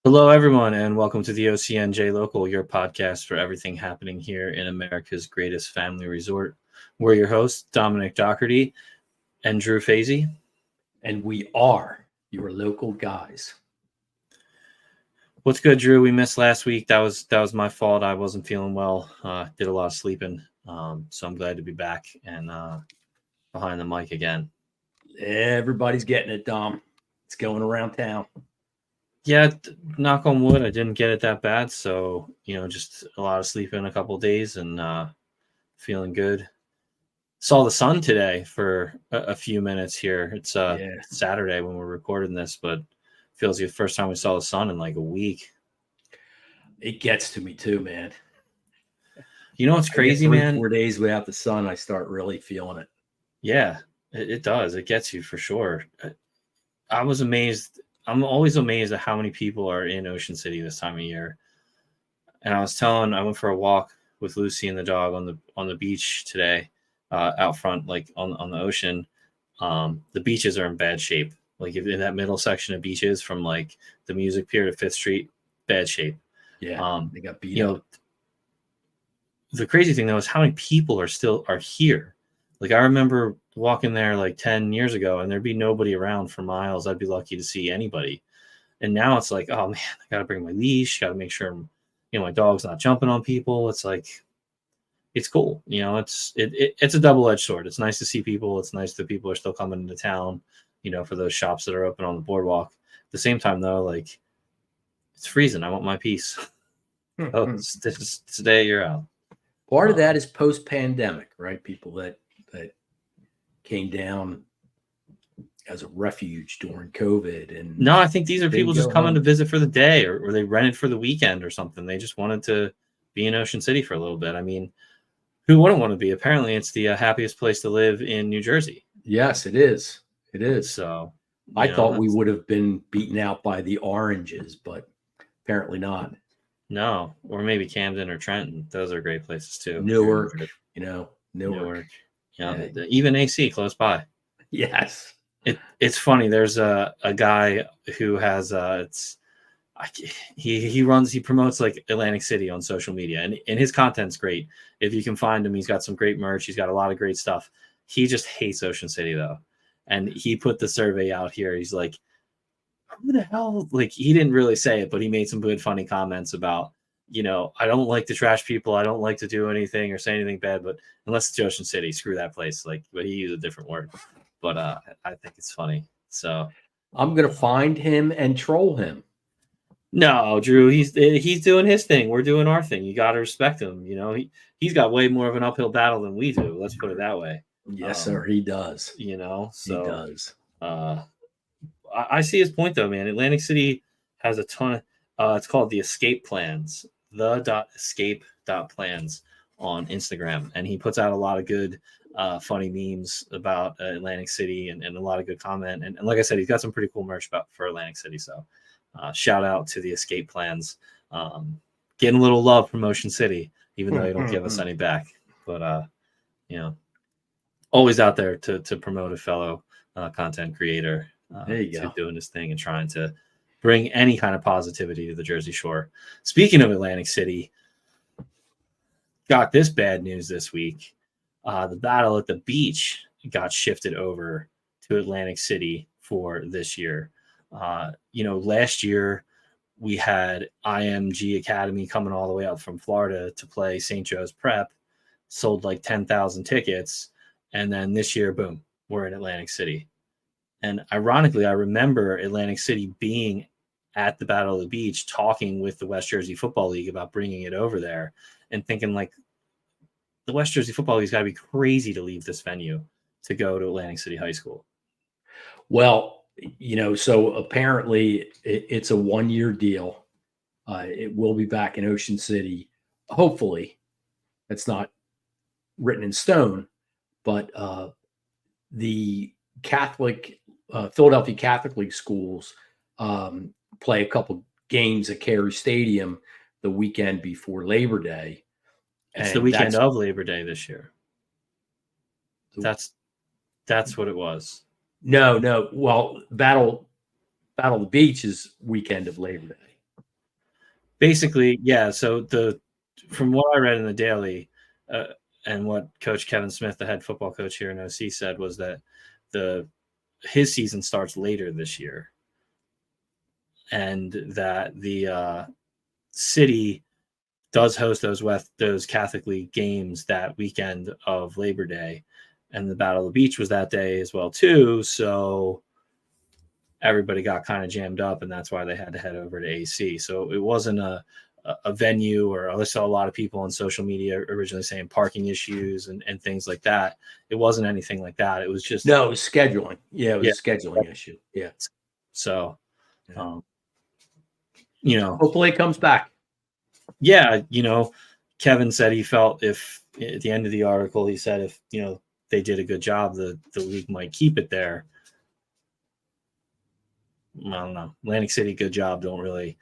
Hello, everyone, and welcome to the OCNJ Local, your podcast for everything happening here in America's greatest family resort. We're your hosts, Dominic Doherty and Drew Fazy. And we are your local guys. What's good, Drew? We missed last week. That was my fault. I wasn't feeling well. Did a lot of sleeping. So I'm glad to be back and behind the mic again. Everybody's getting it, Dom. It's going around town. Yeah, knock on wood, I didn't get it that bad. So, just a lot of sleep in a couple of days and feeling good. Saw the sun today for a few minutes here. It's Saturday when we're recording this, but feels like the first time we saw the sun in like a week. It gets to me too, man. You know what's crazy, man? 4 days without the sun, I start really feeling it. Yeah, it does. It gets you for sure. I was amazed. I'm always amazed at how many people are in Ocean City this time of year. And I went for a walk with Lucy and the dog on the beach today, out front, like on the ocean. The beaches are in bad shape. Like if in that middle section of beaches from like the Music Pier to 5th Street, bad shape. Yeah, they got beat up. The crazy thing though is how many people are here. Like I remember walking there like 10 years ago and there'd be nobody around for miles. I'd be lucky to see anybody. And now it's like, oh man, I got to bring my leash, got to make sure my dog's not jumping on people. It's like, it's cool. It's a double-edged sword. It's nice to see people. It's nice that people are still coming into town, for those shops that are open on the boardwalk. At the same time though, like it's freezing. I want my peace. Today you're out. Part of that is post-pandemic, right? People that came down as a refuge during COVID. And no, I think these are people just coming to visit for the day or they rented for the weekend or something. They just wanted to be in Ocean City for a little bit. I mean, who wouldn't want to be? Apparently it's the happiest place to live in New Jersey. Yes, it is. It is. So I thought we would have been beaten out by the Oranges, but apparently not. No, or maybe Camden or Trenton. Those are great places too. Newark. Yeah. Even AC close by. Yes. It's funny. There's a guy who has he promotes like Atlantic City on social media and his content's great. If you can find him, he's got some great merch. He's got a lot of great stuff. He just hates Ocean City though. And he put the survey out here. He's like, who the hell? Like he didn't really say it, but he made some good funny comments about, I don't like to trash people. I don't like to do anything or say anything bad, but unless it's Ocean City, screw that place. Like, but he used a different word. But I think it's funny. So I'm gonna find him and troll him. No, Drew, he's doing his thing. We're doing our thing. You got to respect him. He's got way more of an uphill battle than we do. Let's put it that way. Yes, sir. He does. So he does. I see his point though, man. Atlantic City has a ton of. It's called the Escape Plans. The.escape.plans on Instagram, and he puts out a lot of good, funny memes about Atlantic City and a lot of good comment. And like I said, he's got some pretty cool merch for Atlantic City. So. Shout out to the Escape Plans. Getting a little love from Ocean City, even though you don't give us any back. But, always out there to promote a fellow content creator to doing this thing and trying to bring any kind of positivity to the Jersey Shore. Speaking of Atlantic City, got this bad news this week. The battle at the beach got shifted over to Atlantic City for this year. Last year we had IMG Academy coming all the way up from Florida to play St. Joe's Prep, sold like 10,000 tickets. And then this year, boom, we're in Atlantic City. And ironically, I remember Atlantic City being at the Battle of the Beach, talking with the West Jersey Football League about bringing it over there and thinking like the West Jersey Football League's got to be crazy to leave this venue to go to Atlantic City High School. Well, so apparently it's a 1-year deal. It will be back in Ocean City. Hopefully, it's not written in stone, but the Philadelphia Catholic League schools play a couple games at Carey Stadium the weekend before Labor Day. It's the weekend of Labor Day this year. That's what it was. No. Well, Battle of the Beach is weekend of Labor Day. basically, yeah. So from what I read in the Daily, and what Coach Kevin Smith, the head football coach here in OC, said was that his season starts later this year, and that the city does host those Catholic League games that weekend of Labor Day, and the Battle of the Beach was that day as well too. So everybody got kind of jammed up, and that's why they had to head over to AC. So it wasn't a venue, or I saw a lot of people on social media originally saying parking issues and things like that. It wasn't anything like that. It was just it was scheduling. Yeah, it was a scheduling issue. Yeah. So, hopefully it comes back. Yeah, Kevin said he felt if at the end of the article, he said if they did a good job, the league might keep it there. I don't know. Atlantic City, good job, don't really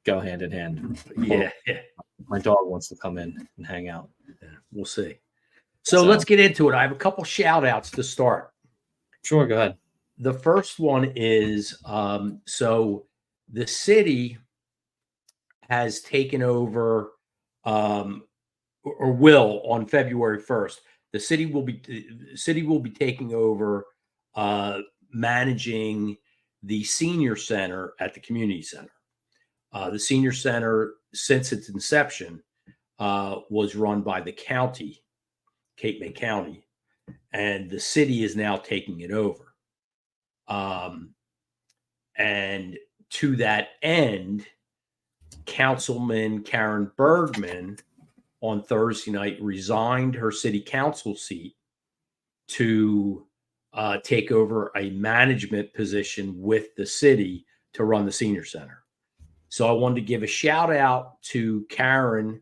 go hand in hand. Yeah. My dog wants to come in and hang out. Yeah, we'll see. So let's get into it. I have a couple shout outs to start. Sure, go ahead. The first one is so the city has taken over or will on February 1st. The city will be taking over managing the senior center at the community center. The senior center, since its inception, was run by the county, Cape May County, and the city is now taking it over. And to that end, Councilman Karen Bergman on Thursday night resigned her city council seat to take over a management position with the city to run the senior center. So I wanted to give a shout out to Karen,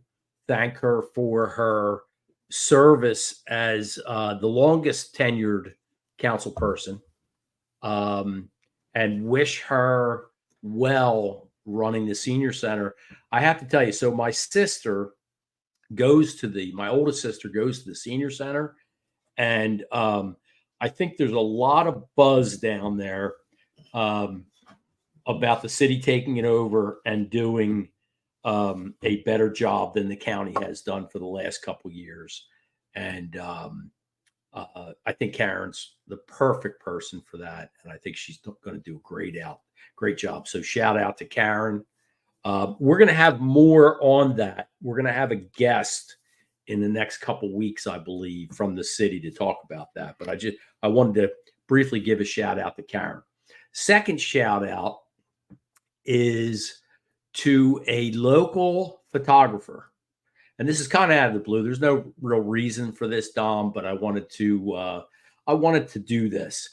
thank her for her service as the longest tenured council person, and wish her well running the senior center. I have to tell you, so my oldest sister goes to the senior center, and I think there's a lot of buzz down there about the city taking it over and doing a better job than the county has done for the last couple of years. And I think Karen's the perfect person for that, and I think she's going to do a great job. So shout out to Karen. We're going to have more on that. We're going to have a guest in the next couple of weeks, I believe, from the city to talk about that. But I wanted to briefly give a shout out to Karen. Second shout out is to a local photographer. And this is kind of out of the blue. There's no real reason for this, Dom, but I wanted to do this.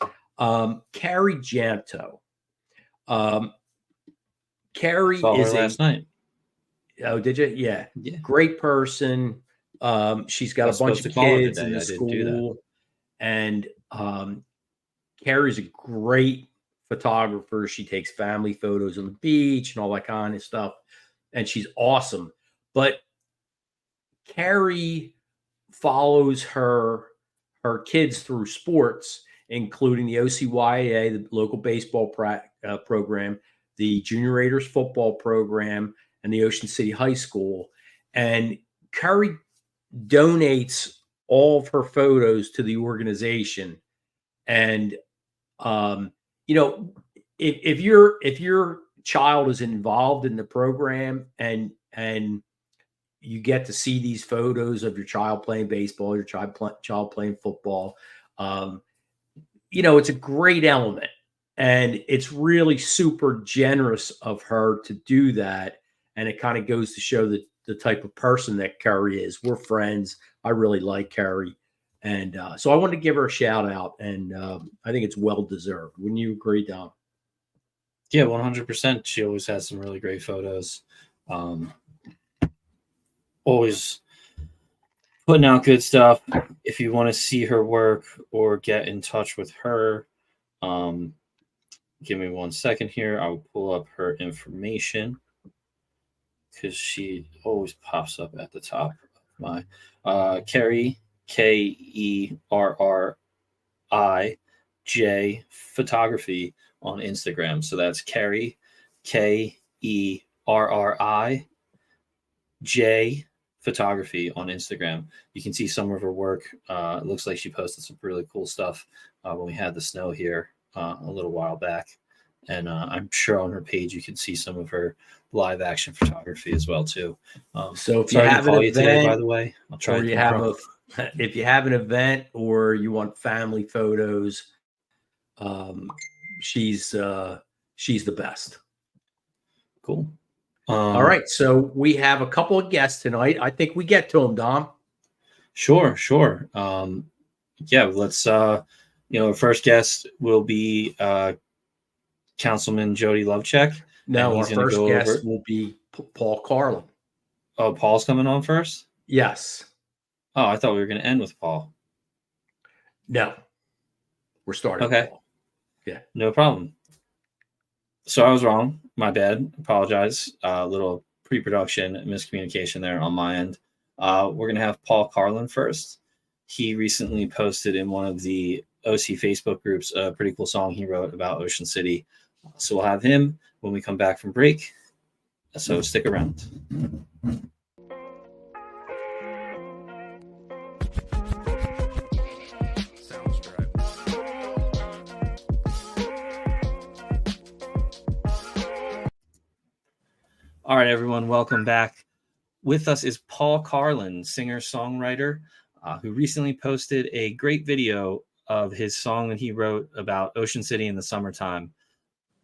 Carrie Janto. Carrie saw her last night. Oh, did you? Yeah. Great person. She's got a bunch of kids in the school, and Carrie's a great photographer. She takes family photos on the beach and all that kind of stuff, and she's awesome. But Carrie follows her kids through sports, including the OCYA, the local baseball program, the Junior Raiders football program, and the Ocean City High School. And Carrie donates all of her photos to the organization. And if your child is involved in the program and you get to see these photos of your child playing baseball, your child playing football, it's a great element, and it's really super generous of her to do that. And it kind of goes to show the type of person that Carrie is. We're friends. I really like Carrie. And so I wanted to give her a shout out, and I think it's well deserved. Wouldn't you agree, Dom? Yeah, 100%. She always has some really great photos. Always putting out good stuff. If you want to see her work or get in touch with her, give me 1 second here. I'll pull up her information because she always pops up at the top of my Carrie, KERRIJ photography on Instagram. So that's Carrie, KERRIJ RRIJ Photography on Instagram. You can see some of her work. It looks like she posted some really cool stuff when we had the snow here a little while back. And I'm sure on her page you can see some of her live action photography as well too. So if you have an event, today, by the way, I'll try. Or if you have an event or you want family photos, she's the best. Cool. All right, so we have a couple of guests tonight. I think we get to them, Dom. Sure. Yeah, let's. Our first guest will be Councilman Jody Lovecheck. No, our first guest will be Paul Carlin. Oh, Paul's coming on first? Yes. Oh, I thought we were going to end with Paul. No, we're starting. Okay. With Paul. Yeah, no problem. So I was wrong. My bad. Apologize. A little pre-production miscommunication there on my end. We're going to have Paul Carlin first. He recently posted in one of the OC Facebook groups a pretty cool song he wrote about Ocean City. So we'll have him when we come back from break. So stick around. All right, everyone, welcome back. With us is Paul Carlin, singer-songwriter, who recently posted a great video of his song that he wrote about Ocean City in the summertime.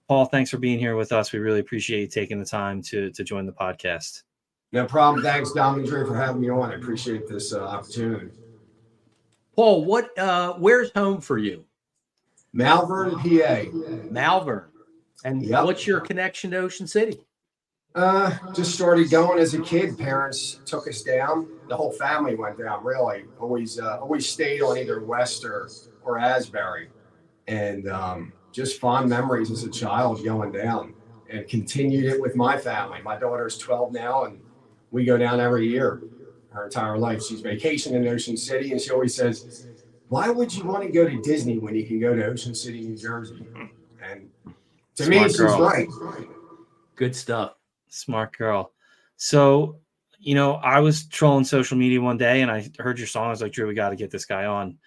Paul, thanks for being here with us. We really appreciate you taking the time to join the podcast. No problem. Thanks, Dom and Dre, for having me on. I appreciate this opportunity. Paul, where's home for you? Malvern, PA. Malvern. And What's your connection to Ocean City? Just started going as a kid. Parents took us down. The whole family went down, really. Always stayed on either West or Asbury. And just fond memories as a child going down, and continued it with my family. My daughter's 12 now, and we go down every year her entire life. She's vacationing in Ocean City, and she always says, "Why would you want to go to Disney when you can go to Ocean City, New Jersey?" And to me, she's right. Good stuff. Smart girl. So, I was trolling social media one day and I heard your song. I was like, Drew, we got to get this guy on.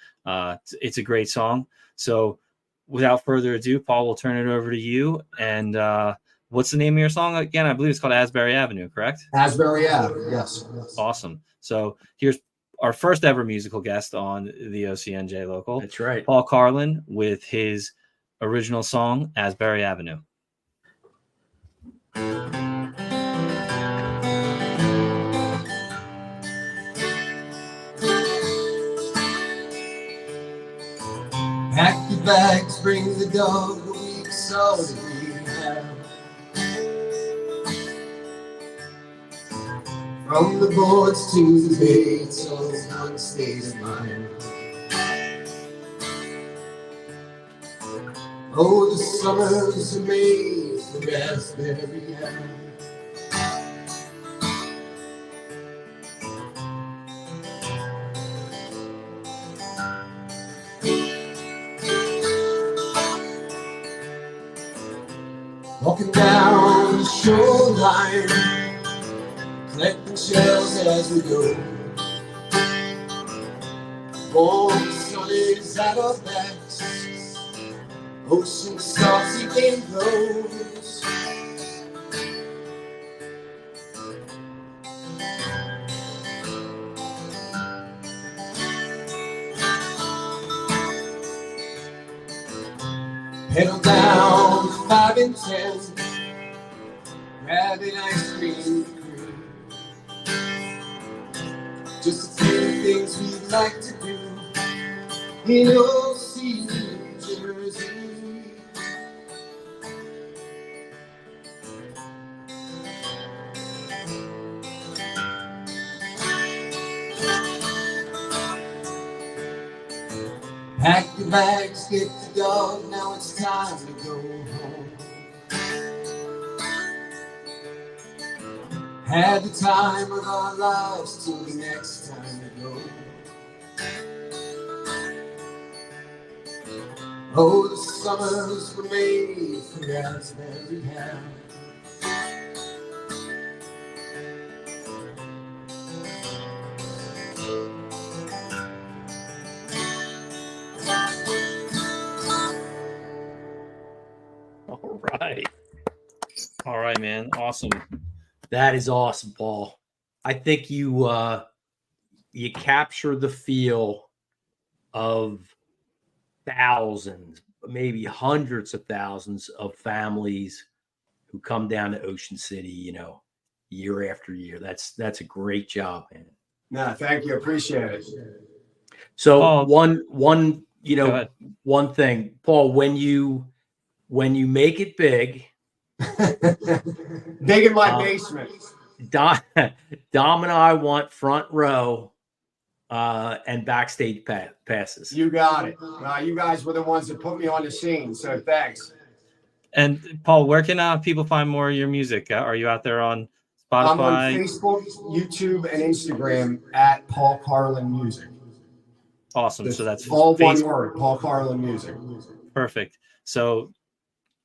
It's a great song. So without further ado, Paul, we'll turn it over to you. And what's the name of your song again? I believe it's called Asbury Avenue, correct? Asbury Avenue, yes. Awesome. So here's our first ever musical guest on the OCNJ Local. That's right. Paul Carlin with his original song, Asbury Avenue. Pack your bags, bring the dog, a week's all that we have. From the boards to the bay, it's all one state of mind. Oh, the summers are made for raspberry ham. Walking down the shoreline, collecting shells as we go. Warm sun is at our backs, ocean salty wind blows. Pedal down 5 and 10, grabbing ice cream cream. Just a few things we'd like to do in OC, Jersey. Pack your bags, get the dog, now it's time to go home. Had the time of our lives till the next time we go. Oh, the summers were made for raspberry ham. right. All right, man. Awesome. That is awesome, Paul. I think you capture the feel of thousands, maybe hundreds of thousands of families who come down to Ocean City, year after year. That's a great job, man. No, thank you. Appreciate it. So Paul, one thing, Paul, when you make it big, big in my basement. Dom and I want front row and backstage passes. You got it. You guys were the ones that put me on the scene, so thanks. And Paul, where can people find more of your music? Are you out there on Spotify? I'm on Facebook, YouTube, and Instagram at Paul Carlin Music. Awesome. So that's all one word, Paul Carlin Music. Perfect. So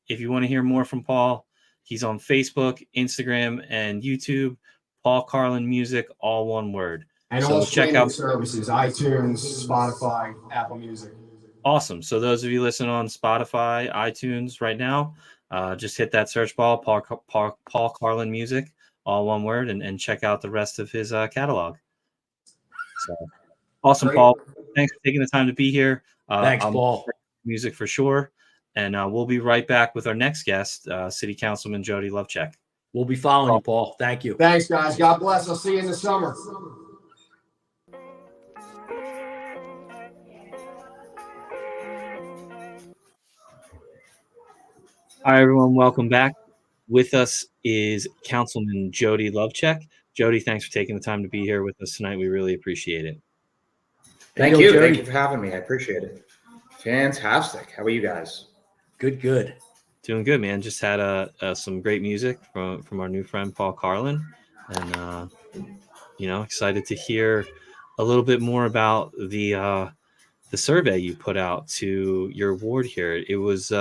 if you want to hear more from Paul, he's on Facebook, Instagram, and YouTube. Paul Carlin Music, all one word. And so all check out services, iTunes, Spotify, Apple Music. Awesome. So those of you listening on Spotify, iTunes right now, just hit that search bar, Paul Carlin Music, all one word, and check out the rest of his catalog. So awesome, great. Paul. Thanks for taking the time to be here. Thanks, Paul. Music for sure. And we'll be right back with our next guest, City Councilman Jody Lovechek. We'll be following you, Paul. Thank you. Thanks, guys. God bless. I'll see you in the summer. Hi, everyone. Welcome back. With us is Councilman Jody Lovechek. Jody, thanks for taking the time to be here with us tonight. We really appreciate it. Thank you. Thank you for having me. I appreciate it. Fantastic. How are you guys? Good. Doing good, man. Just had some great music from our new friend Paul Carlin, and excited to hear a little bit more about the survey you put out to your ward here. It was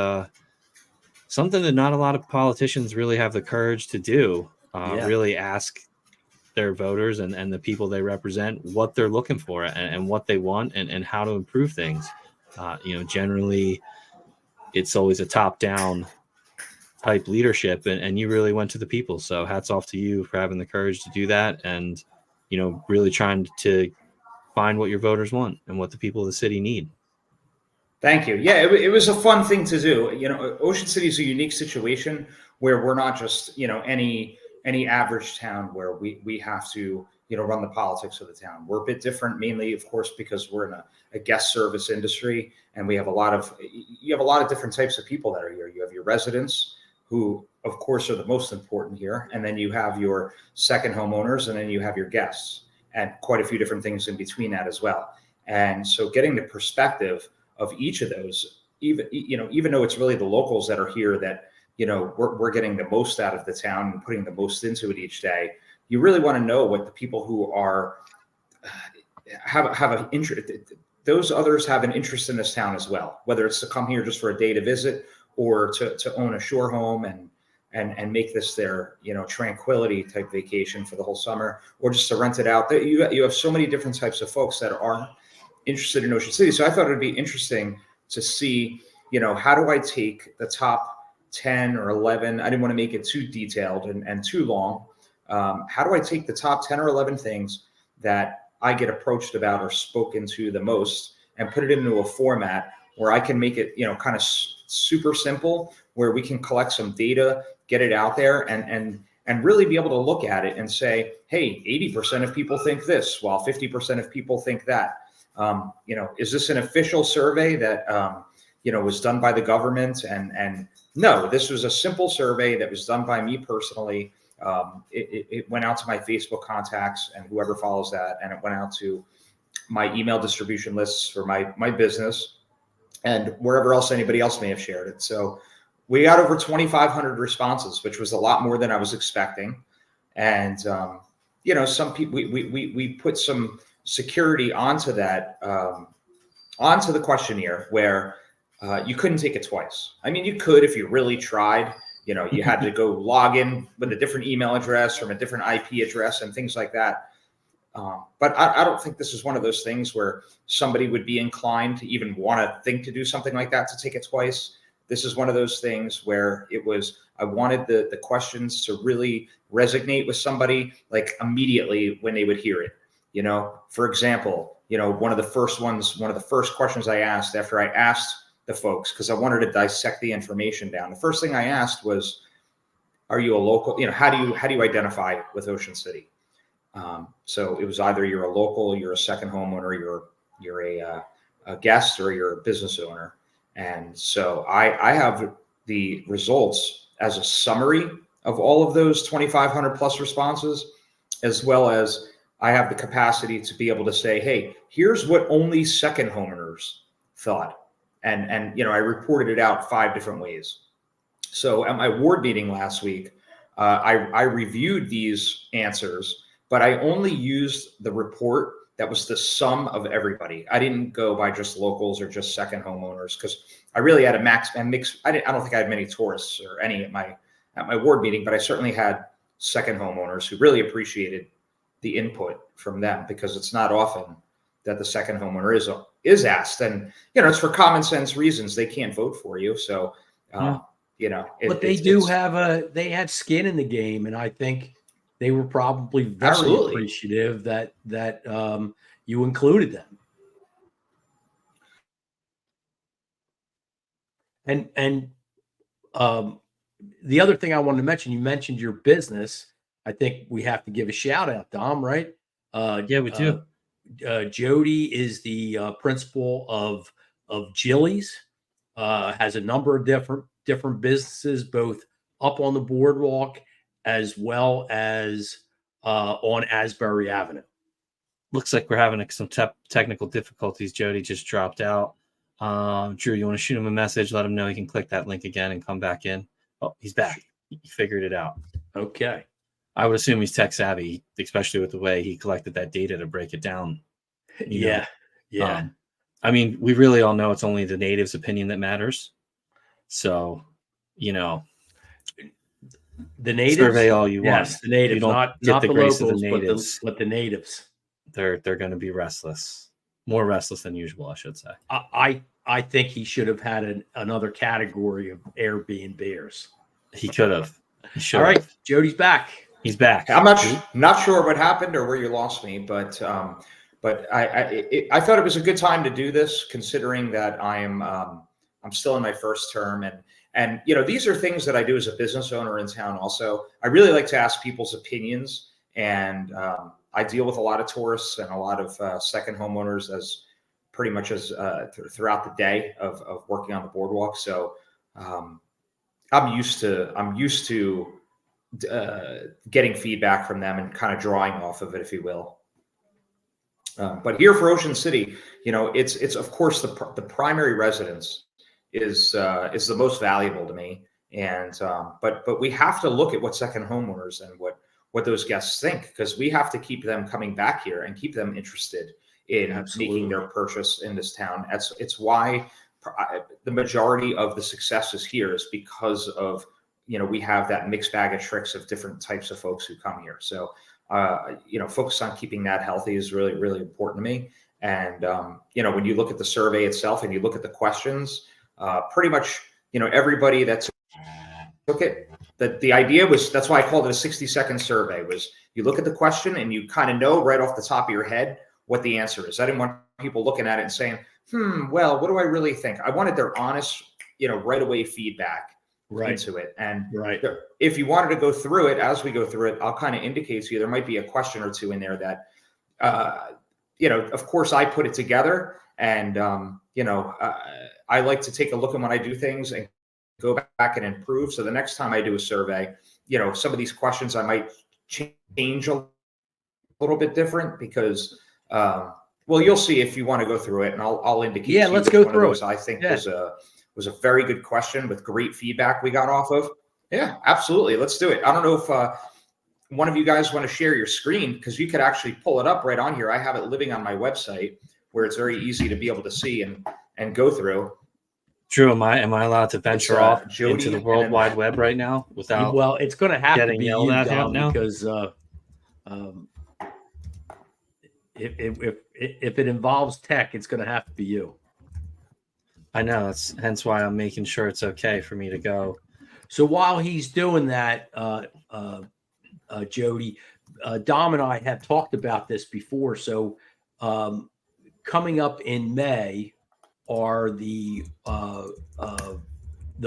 something that not a lot of politicians really have the courage to do. Really ask their voters and the people they represent what they're looking for and what they want and how to improve things. Generally it's always a top-down type leadership, and you really went to the people. So hats off to you for having the courage to do that, and really trying to find what your voters want and what the people of the city need. Thank you. Yeah, it was a fun thing to do. Ocean City is a unique situation where we're not just any average town where we have to run the politics of the town. We're a bit different, mainly, of course, because we're in a guest service industry, and we have a lot of different types of people that are here. You have your residents, who of course are the most important here, and then you have your second homeowners, and then you have your guests, and quite a few different things in between that as well. And so getting the perspective of each of those, even though it's really the locals that are here that we're getting the most out of the town and putting the most into it each day, you really want to know what the people who are have an interest, those others have an interest in this town as well, whether it's to come here just for a day to visit or to own a shore home and make this their tranquility type vacation for the whole summer, or just to rent it out. That you have so many different types of folks that are interested in Ocean City. So I thought it'd be interesting to see, how do I take the top 10 or 11? I didn't want to make it too detailed and too long. How do I take the top 10 or 11 things that I get approached about or spoken to the most and put it into a format where I can make it, kind of super simple, where we can collect some data, get it out there, and really be able to look at it and say, hey, 80% of people think this, while 50% of people think that. Is this an official survey that, was done by the government? And no, this was a simple survey that was done by me personally. It went out to my Facebook contacts and whoever follows that, and it went out to my email distribution lists for my business and wherever else anybody else may have shared it. So we got over 2,500 responses, which was a lot more than I was expecting. And, some people, we put some security onto that, onto the questionnaire where you couldn't take it twice. I mean, you could if you really tried. You had to go log in with a different email address from a different IP address and things like that. But I don't think this is one of those things where somebody would be inclined to even want to think to do something like that, to take it twice. this is one of those things where I wanted the questions to really resonate with somebody like immediately when they would hear it. For example, one of the first questions I asked after I asked the folks, because I wanted to dissect the information down. The first thing I asked was, are you a local? How do you identify with Ocean City? So it was either you're a local, you're a second homeowner, you're a guest, or you're a business owner. And so I have the results as a summary of all of those 2,500 plus responses, as well as I have the capacity to be able to say, hey, here's what only second homeowners thought. And I reported it out 5 different ways. So at my ward meeting last week, I reviewed these answers, but I only used the report that was the sum of everybody. I didn't go by just locals or just second homeowners, because I really had a mix. I don't think I had many tourists or any at my ward meeting, but I certainly had second homeowners who really appreciated the input from them, because it's not often that the second homeowner is asked, and it's for common sense reasons. They can't vote for you, so but they have skin in the game, and I think they were probably very appreciative that you included them. And the other thing I wanted to mention, you mentioned your business. I think we have to give a shout out, Dom, right? Yeah, we do. Jody is the principal of Jilly's, has a number of different businesses, both up on the boardwalk as well as on Asbury Avenue. Looks like we're having some technical difficulties. Jody just dropped out. Drew, you want to shoot him a message, let him know he can click that link again and come back in. Oh, he's back. He figured it out. Okay. I would assume he's tech savvy, especially with the way he collected that data to break it down. Yeah. I mean, we really all know it's only the natives' opinion that matters. So, the natives survey all you want. Yes, the natives, not the locals, of the natives. But the natives. They're going to be restless, more restless than usual, I should say. I think he should have had another category of Airbnbers. He could have. All right, Jody's back. He's back. I'm not sure what happened or where you lost me, but I thought it was a good time to do this, considering that I'm still in my first term, and these are things that I do as a business owner in town. Also, I really like to ask people's opinions, and I deal with a lot of tourists and a lot of second homeowners as pretty much as throughout the day of working on the boardwalk. So I'm used to getting feedback from them and kind of drawing off of it, if you will. But here for Ocean City, it's of course the primary residence is the most valuable to me, and but we have to look at what second homeowners and what those guests think, because we have to keep them coming back here and keep them interested in making their purchase in this town. It's why the majority of the success is here, is because of we have that mixed bag of tricks of different types of folks who come here. So focus on keeping that healthy is really, really important to me. And when you look at the survey itself and you look at the questions, pretty much everybody that took it, the idea was, that's why I called it a 60-second survey, was you look at the question and you kind of know right off the top of your head what the answer is. I didn't want people looking at it and saying, well, what do I really think? I wanted their honest, right away feedback into it. And if you wanted to go through it, as we go through it, I'll kind of indicate to you, there might be a question or two in there that, of course I put it together, and, I like to take a look at when I do things and go back and improve. So the next time I do a survey, some of these questions I might change a little bit different, because, you'll see if you want to go through it, and I'll indicate. Yeah, let's go through it. I think was a very good question with great feedback we got off of. Yeah, absolutely. Let's do it. I don't know if one of you guys want to share your screen, because you could actually pull it up right on here. I have it living on my website where it's very easy to be able to see and go through. Drew, am I allowed to venture off into the World Wide Web right now without? Well, it's going to have to be yelled at now, because if it involves tech, it's going to have to be you. I know, that's hence why I'm making sure it's okay for me to go. So while he's doing that, Jody, Dom and I have talked about this before. So coming up in May are the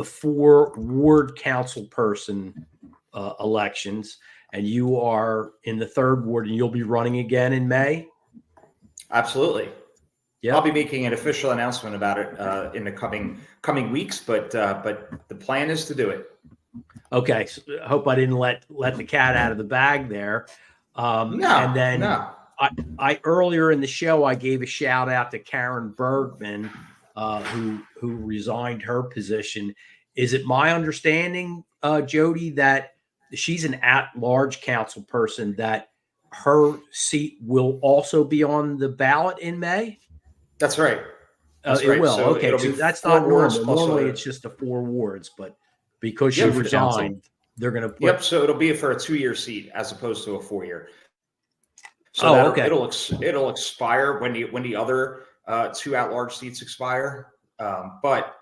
4 ward council person elections, and you are in the 3rd ward, and you'll be running again in May. Absolutely. Yeah, I'll be making an official announcement about it in the coming weeks, but the plan is to do it. Okay, so I hope I didn't let the cat out of the bag there. And then I earlier in the show I gave a shout out to Karen Bergman, who resigned her position. Is it my understanding, Jody, that she's an at-large council person, that her seat will also be on the ballot in May? That's right. It will. So okay, so that's not normal. Normally, it's just the 4 wards, but because she resigned, they're going to put. Yep. So it'll be for a 2-year seat as opposed to a 4-year. So it'll expire when the other 2 at-large seats expire. But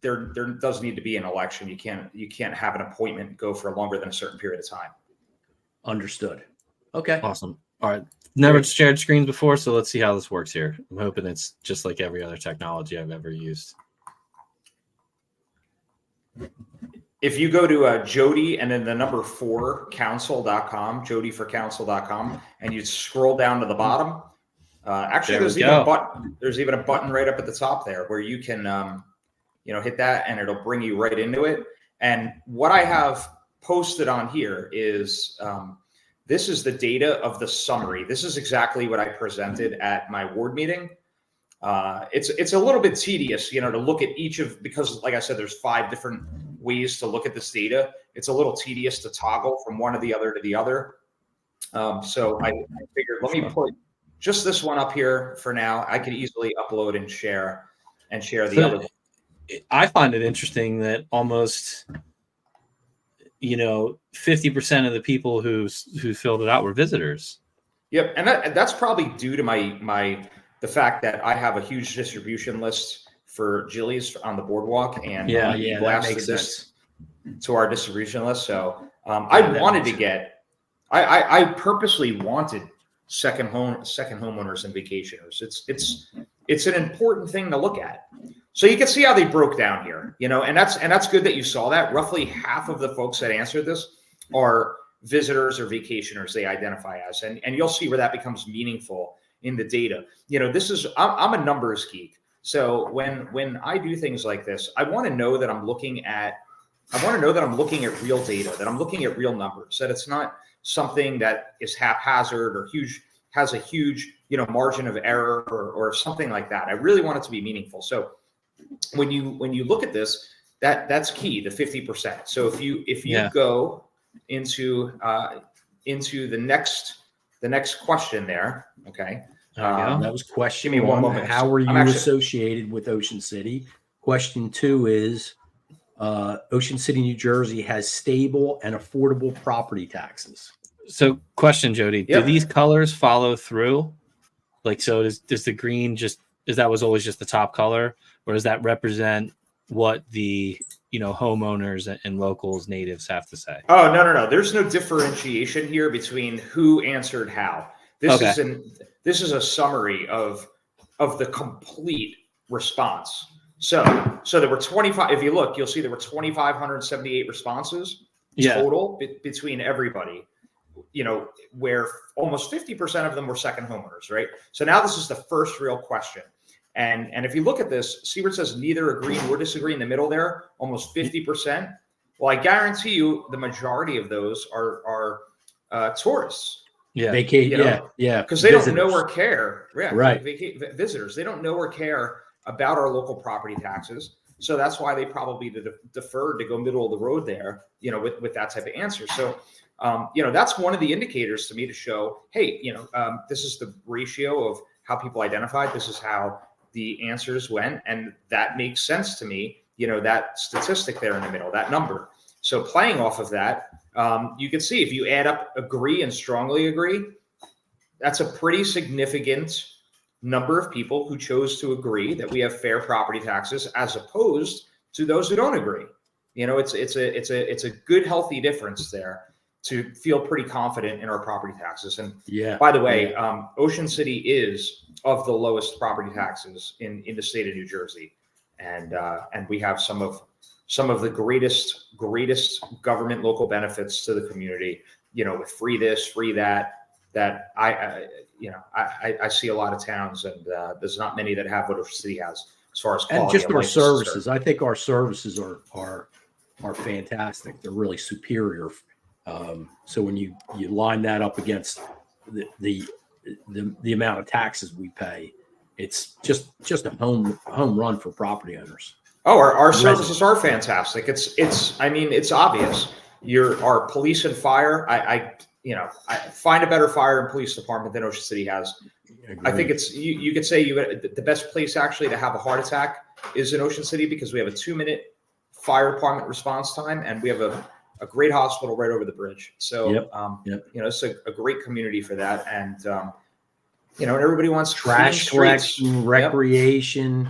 there does need to be an election. You can't have an appointment go for longer than a certain period of time. Understood. Okay. Awesome. All right. Never shared screens before, so let's see how this works here. I'm hoping it's just like every other technology I've ever used. If you go to Jody and then the number 4 council.com, jodyforcouncil.com, and you scroll down to the bottom, actually there's even a button right up at the top there where you can hit that and it'll bring you right into it. And what I have posted on here is this is the data of the summary. This is exactly what I presented at my ward meeting. It's a little bit tedious, to look at because like I said, there's 5 different ways to look at this data. It's a little tedious to toggle from one or the other to the other. So I figured, let me put just this one up here for now. I could easily upload and share the other one. I find it interesting that almost 50% of the people who filled it out were visitors. Yep, and that's probably due to the fact that I have a huge distribution list for Jilly's on the boardwalk, and that makes sense to our distribution list. So I purposely wanted second homeowners and vacationers. It's an important thing to look at. So you can see how they broke down here, and that's good that you saw that. Roughly half of the folks that answered this are visitors or vacationers they identify as, and you'll see where that becomes meaningful in the data. I'm a numbers geek. So when I do things like this, I want to know that I'm looking at real data, that I'm looking at real numbers, that it's not something that is haphazard or has a huge margin of error or something like that. I really want it to be meaningful. So when you look at this, that's key, the 50%. So if you go into the next question there, okay. That was question give me 1. One moment. How are you associated with Ocean City? Question 2 is Ocean City, New Jersey has stable and affordable property taxes. So question, Jody, do these colors follow through? Like, so does the green was always just the top color, or does that represent what the homeowners and locals, natives have to say? Oh, no. There's no differentiation here between who answered how. This is a summary of the complete response. So there were 25. If you look, you'll see there were 2,578 responses total between everybody. Where almost 50% of them were second homeowners, right? So now this is the first real question. And if you look at this, see where it says neither agree nor disagree in the middle there, almost 50%. Well, I guarantee you the majority of those are tourists. Yeah. Because they don't know or care. Yeah. Right. Visitors. They don't know or care about our local property taxes. So that's why they probably deferred to go middle of the road there, with that type of answer. So, that's one of the indicators to me to show, hey, this is the ratio of how people identified. This is how the answers went. And that makes sense to me, that statistic there in the middle, that number. So playing off of that, you can see if you add up agree and strongly agree, that's a pretty significant number of people who chose to agree that we have fair property taxes, as opposed to those who don't agree. It's a good, healthy difference there to feel pretty confident in our property taxes. And by the way, Ocean City is of the lowest property taxes in the state of New Jersey, and we have some of the greatest government local benefits to the community. With free this, free that. That I see a lot of towns, and there's not many that have what Ocean City has as far as quality. And just our services. I think our services are fantastic. They're really superior. So when you line that up against the amount of taxes we pay, it's just a home run for property owners. Oh, our services are fantastic. It's obvious. Our police and fire. I find a better fire and police department than Ocean City has. Agreed. I think it's you could say the best place actually to have a heart attack is in Ocean City, because we have a 2-minute fire department response time, and we have a great hospital right over the bridge. So it's a great community for that, and everybody wants trash collection, recreation,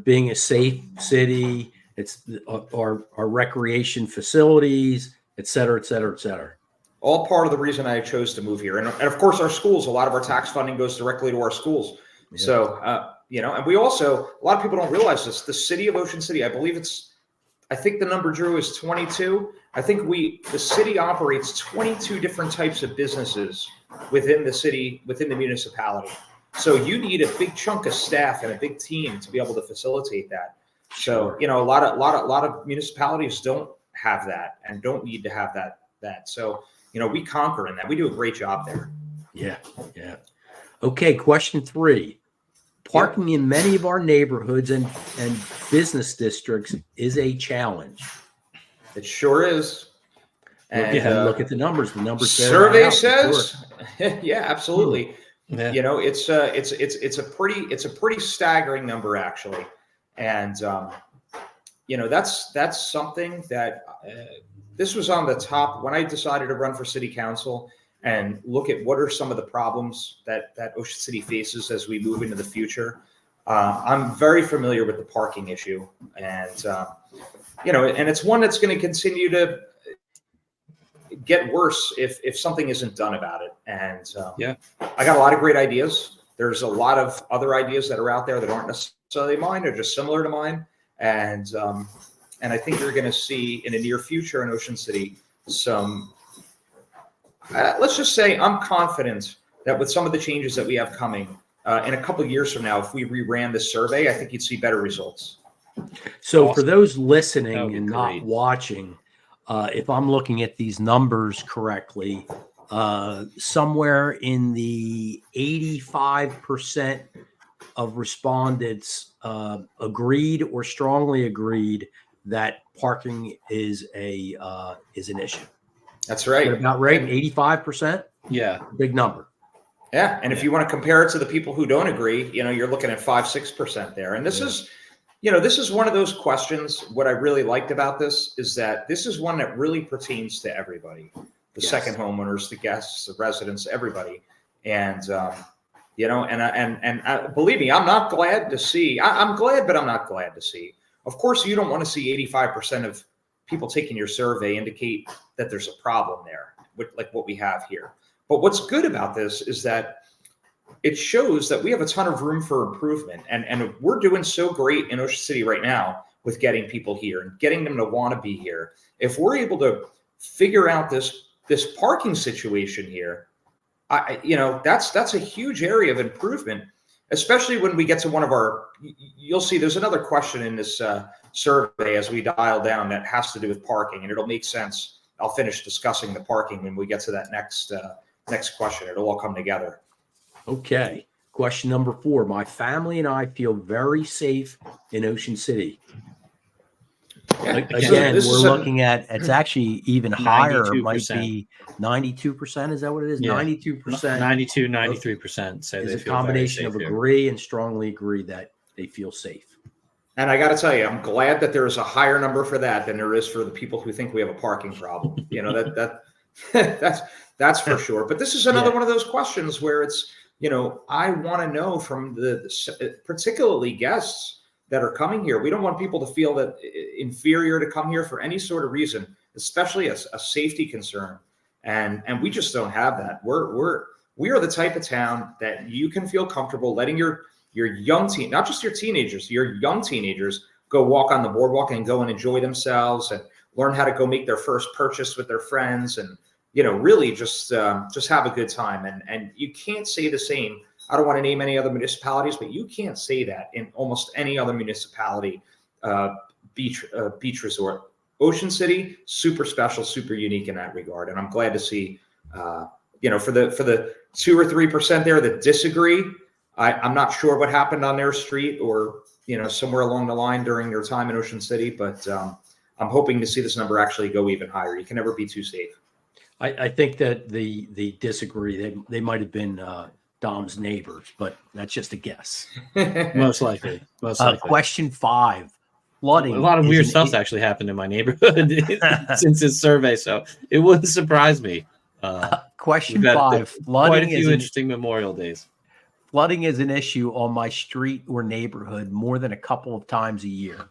being a safe city. It's our recreation facilities, et cetera, et cetera, et cetera. All part of the reason I chose to move here. And of course, our schools, a lot of our tax funding goes directly to our schools. Yeah. So, and we also, a lot of people don't realize this, the city of Ocean City, I think the number, Drew, is 22. I think the city operates 22 different types of businesses within the city, within the municipality. So you need a big chunk of staff and a big team to be able to facilitate that. So, a lot of municipalities don't have that and don't need to have that. So, we conquer in that. We do a great job there. Yeah. Okay, question 3. Parking in many of our neighborhoods and business districts is a challenge. It sure is. And look at the numbers. The numbers. Survey says, yeah, absolutely. Yeah. It's a pretty staggering number, actually, and that's something that. This was on the top when I decided to run for city council and look at what are some of the problems that Ocean City faces as we move into the future. I'm very familiar with the parking issue, and and it's one that's going to continue to get worse if something isn't done about it. And I got a lot of great ideas. There's a lot of other ideas that are out there that aren't necessarily mine; they're just similar to mine, and I think you're going to see in the near future in Ocean City some, let's just say I'm confident that with some of the changes that we have coming in a couple of years from now, if we reran this survey, I think you'd see better results. So for those listening and not watching, if I'm looking at these numbers correctly, somewhere in the 85% of respondents agreed or strongly agreed that parking is an issue. That's right. Is that about right? 85%? Yeah. Big number. Yeah. And if you want to compare it to the people who don't agree, you're looking at 5-6% there. And this is one of those questions. What I really liked about this is that this is one that really pertains to everybody, the second homeowners, the guests, the residents, everybody. And, believe me, I'm not glad to see, I'm glad, but I'm not glad to see. Of course, you don't want to see 85% of people taking your survey indicate that there's a problem there, like what we have here. But what's good about this is that it shows that we have a ton of room for improvement. And we're doing so great in Ocean City right now with getting people here and getting them to want to be here. If we're able to figure out this parking situation here, that's a huge area of improvement. Especially when we get to one of you'll see there's another question in this survey as we dial down that has to do with parking, and it'll make sense. I'll finish discussing the parking when we get to that next question. It'll all come together. Okay. Question number 4. My family and I feel very safe in Ocean City. Yeah. Again, we're looking at, it's actually even higher. It might be 92%. Is that what it is? Yeah. 92%. 93% say is they a feel combination of very safe agree and strongly agree that they feel safe. And I got to tell you, I'm glad that there is a higher number for that than there is for the people who think we have a parking problem. That's for sure. But this is another one of those questions where it's, I want to know from particularly guests that are coming here. We don't want people to feel that inferior to come here for any sort of reason, especially a safety concern. And we just don't have that. We are the type of town that you can feel comfortable letting your young not just your teenagers, your young teenagers go walk on the boardwalk and go and enjoy themselves and learn how to go make their first purchase with their friends and, really just have a good time. And you can't say the same. I don't want to name any other municipalities, but you can't say that in almost any other municipality, beach resort. Ocean City, super special, super unique in that regard. And I'm glad to see, for the 2 or 3% there that disagree, I'm not sure what happened on their street or, somewhere along the line during their time in Ocean City, but I'm hoping to see this number actually go even higher. You can never be too safe. I think that the disagree, they might have been Dom's neighbors, but that's just a guess. Most likely. Question 5. Flooding. A lot of weird stuff's actually happened in my neighborhood since this survey, so it wouldn't surprise me. Question 5. Flooding. Quite a few interesting Memorial Days. Flooding is an issue on my street or neighborhood more than a couple of times a year.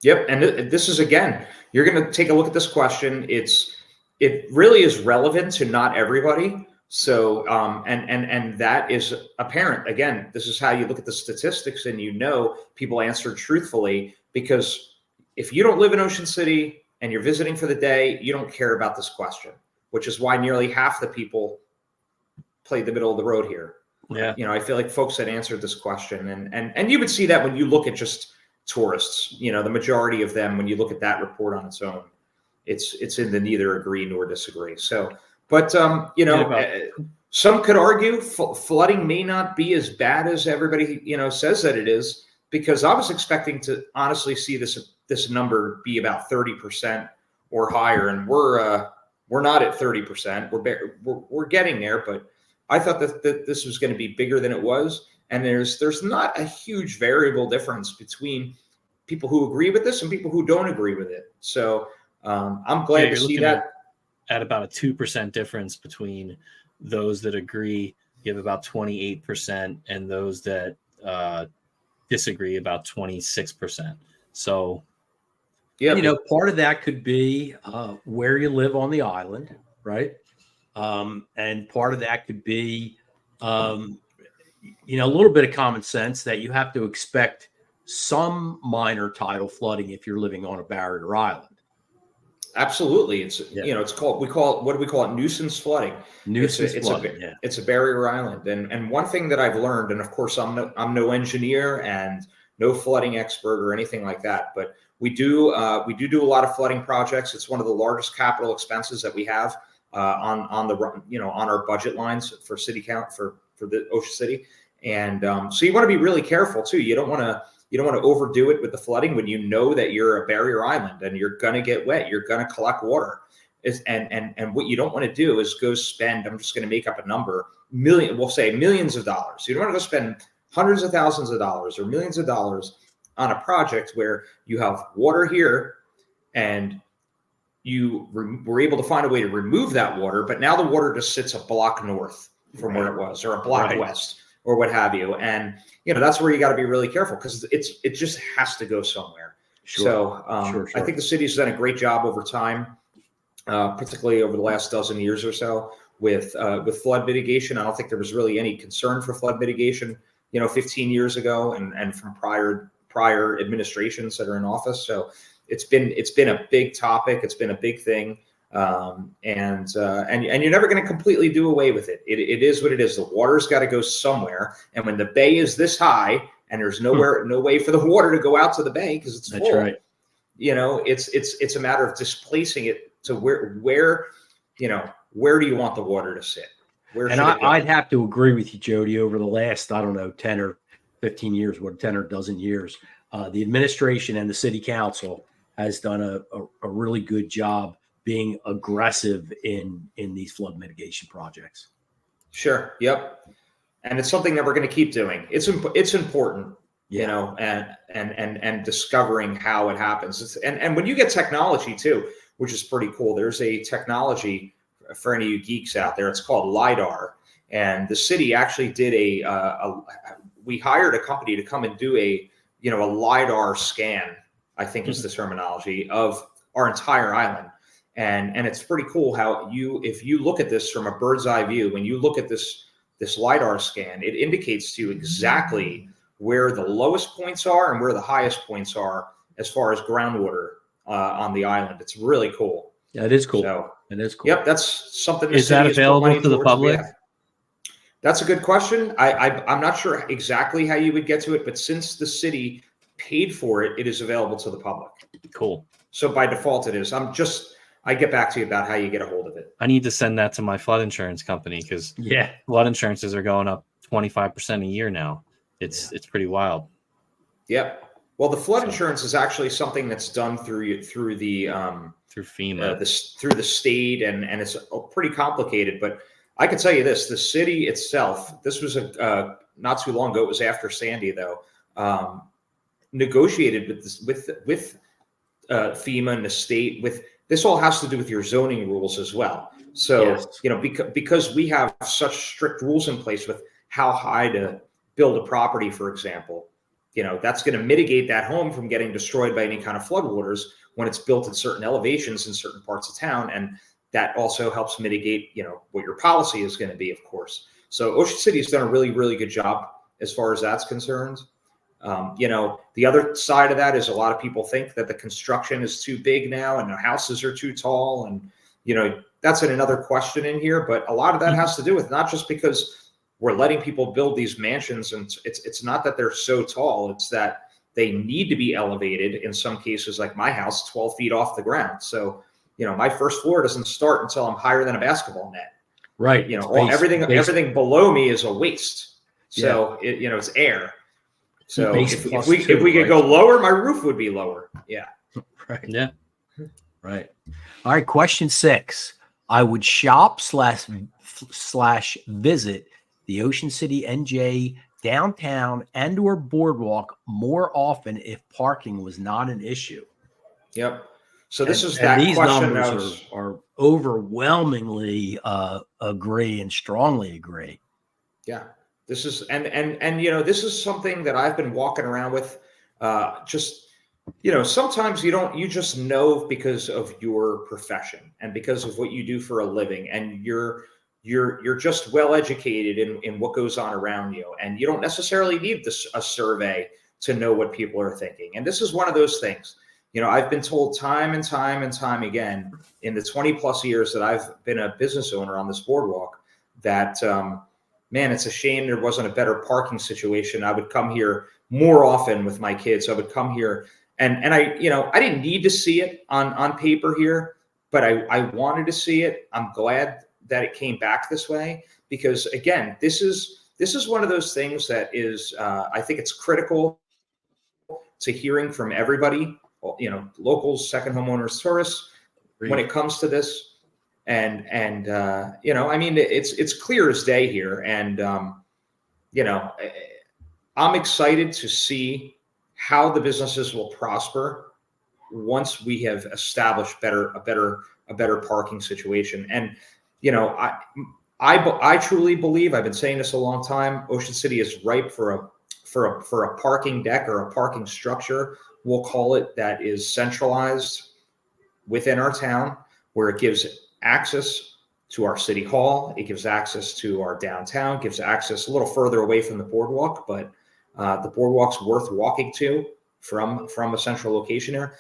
Yep, and this is, again, you're going to take a look at this question. It really is relevant to not everybody. So, and that is apparent. Again, this is how you look at the statistics and people answered truthfully, because if you don't live in Ocean City and you're visiting for the day, you don't care about this question, which is why nearly half the people played the middle of the road here. Yeah. I feel like folks that answered this question and you would see that when you look at just tourists, the majority of them, when you look at that report on its own, it's in the neither agree nor disagree. So, but, some could argue flooding may not be as bad as everybody, says that it is, because I was expecting to honestly see this number be about 30% or higher. And we're not at 30%. We're getting there, but I thought that this was going to be bigger than it was. And there's not a huge variable difference between people who agree with this and people who don't agree with it. So I'm glad to see that. At about a 2% difference between those that agree, you have about 28%, and those that disagree, about 26%. So, yeah, part of that could be where you live on the island, right? And part of that could be, a little bit of common sense that you have to expect some minor tidal flooding if you're living on a barrier island. Absolutely. It's what do we call it? Nuisance flooding. It's a barrier island. And one thing that I've learned, and of course I'm no engineer and no flooding expert or anything like that, but we do a lot of flooding projects. It's one of the largest capital expenses that we have on our budget lines for city count for the Ocean City. And so you want to be really careful too. You don't want to overdo it with the flooding when you know that you're a barrier island and you're going to get wet. You're going to collect water. And what you don't want to do is go spend, I'm just going to make up a number, millions of dollars. You don't want to go spend hundreds of thousands of dollars or millions of dollars on a project where you have water here and you were able to find a way to remove that water, but now the water just sits a block north from where it was, or a block west, or what have you. And that's where you got to be really careful, because it just has to go somewhere. Sure. So I think the city's done a great job over time, particularly over the last dozen years or so with flood mitigation. I don't think there was really any concern for flood mitigation, 15 years ago and from prior administrations that are in office. So it's been a big topic. It's been a big thing. And you're never going to completely do away with it. It is what it is. The water's got to go somewhere. And when the bay is this high and there's no way for the water to go out to the bay because it's full, that's right. It's a matter of displacing it to where do you want the water to sit? I'd have to agree with you, Jody, over the last, 10 or 15 years, 10 or dozen years, the administration and the city council has done a really good job being aggressive in these flood mitigation projects. Sure. Yep. And it's something that we're going to keep doing. It's important, and discovering how it happens. And when you get technology too, which is pretty cool, there's a technology for any of you geeks out there. It's called LiDAR. and the city actually did we hired a company to come and do a LiDAR scan, I think is the terminology, of our entire island. And it's pretty cool how if you look at this from a bird's eye view, when you look at this LiDAR scan, it indicates to you exactly where the lowest points are and where the highest points are as far as groundwater on the island. It's really cool. Yeah, it is cool. So, it is cool. Yep, that's something. Is that available to the public? That's a good question. I'm not sure exactly how you would get to it, but since the city paid for it, it is available to the public. Cool. So by default, it is. I get back to you about how you get a hold of it. I need to send that to my flood insurance company because flood insurances are going up 25% a year now. It's pretty wild. Yep. Well, the flood insurance is actually something that's done through the through FEMA, through the state, and it's pretty complicated. But I can tell you this: the city itself. This was not too long ago. It was after Sandy, though. Negotiated with FEMA and the state. This all has to do with your zoning rules as well. So because we have such strict rules in place with how high to build a property, for example, that's going to mitigate that home from getting destroyed by any kind of floodwaters when it's built at certain elevations in certain parts of town. And that also helps mitigate, what your policy is going to be, of course. So Ocean City has done a really, really good job as far as that's concerned. The other side of that is a lot of people think that the construction is too big now and the houses are too tall. And, that's another question in here. But a lot of that has to do with not just because we're letting people build these mansions, and it's not that they're so tall. It's that they need to be elevated in some cases, like my house, 12 feet off the ground. So, my first floor doesn't start until I'm higher than a basketball net. Right. Everything below me is a waste. So it's air. So if we could go lower, my roof would be lower. Yeah. Right. Yeah. Right. All right. Question 6. I would shop / visit the Ocean City NJ downtown and/or boardwalk more often if parking was not an issue. Yep. So this is that these question numbers are overwhelmingly agree and strongly agree. Yeah. This is and this is something that I've been walking around with. Sometimes you just know because of your profession and because of what you do for a living, and you're just well educated in what goes on around you, and you don't necessarily need a survey to know what people are thinking. And this is one of those things. I've been told time and time and time again in the 20 plus years that I've been a business owner on this boardwalk that man, it's a shame there wasn't a better parking situation. I would come here more often with my kids. I would come here and I didn't need to see it on paper here, but I wanted to see it. I'm glad that it came back this way because again, this is one of those things that is, I think it's critical to hearing from everybody, locals, second homeowners, tourists, when it comes to this. And it's clear as day here. And, I'm excited to see how the businesses will prosper once we have established a better parking situation. And, I truly believe, I've been saying this a long time, Ocean City is ripe for a parking deck or a parking structure, we'll call it, that is centralized within our town, where it gives access to our city hall, it gives access to our downtown, gives access a little further away from the boardwalk, but the boardwalk's worth walking to from a central location there.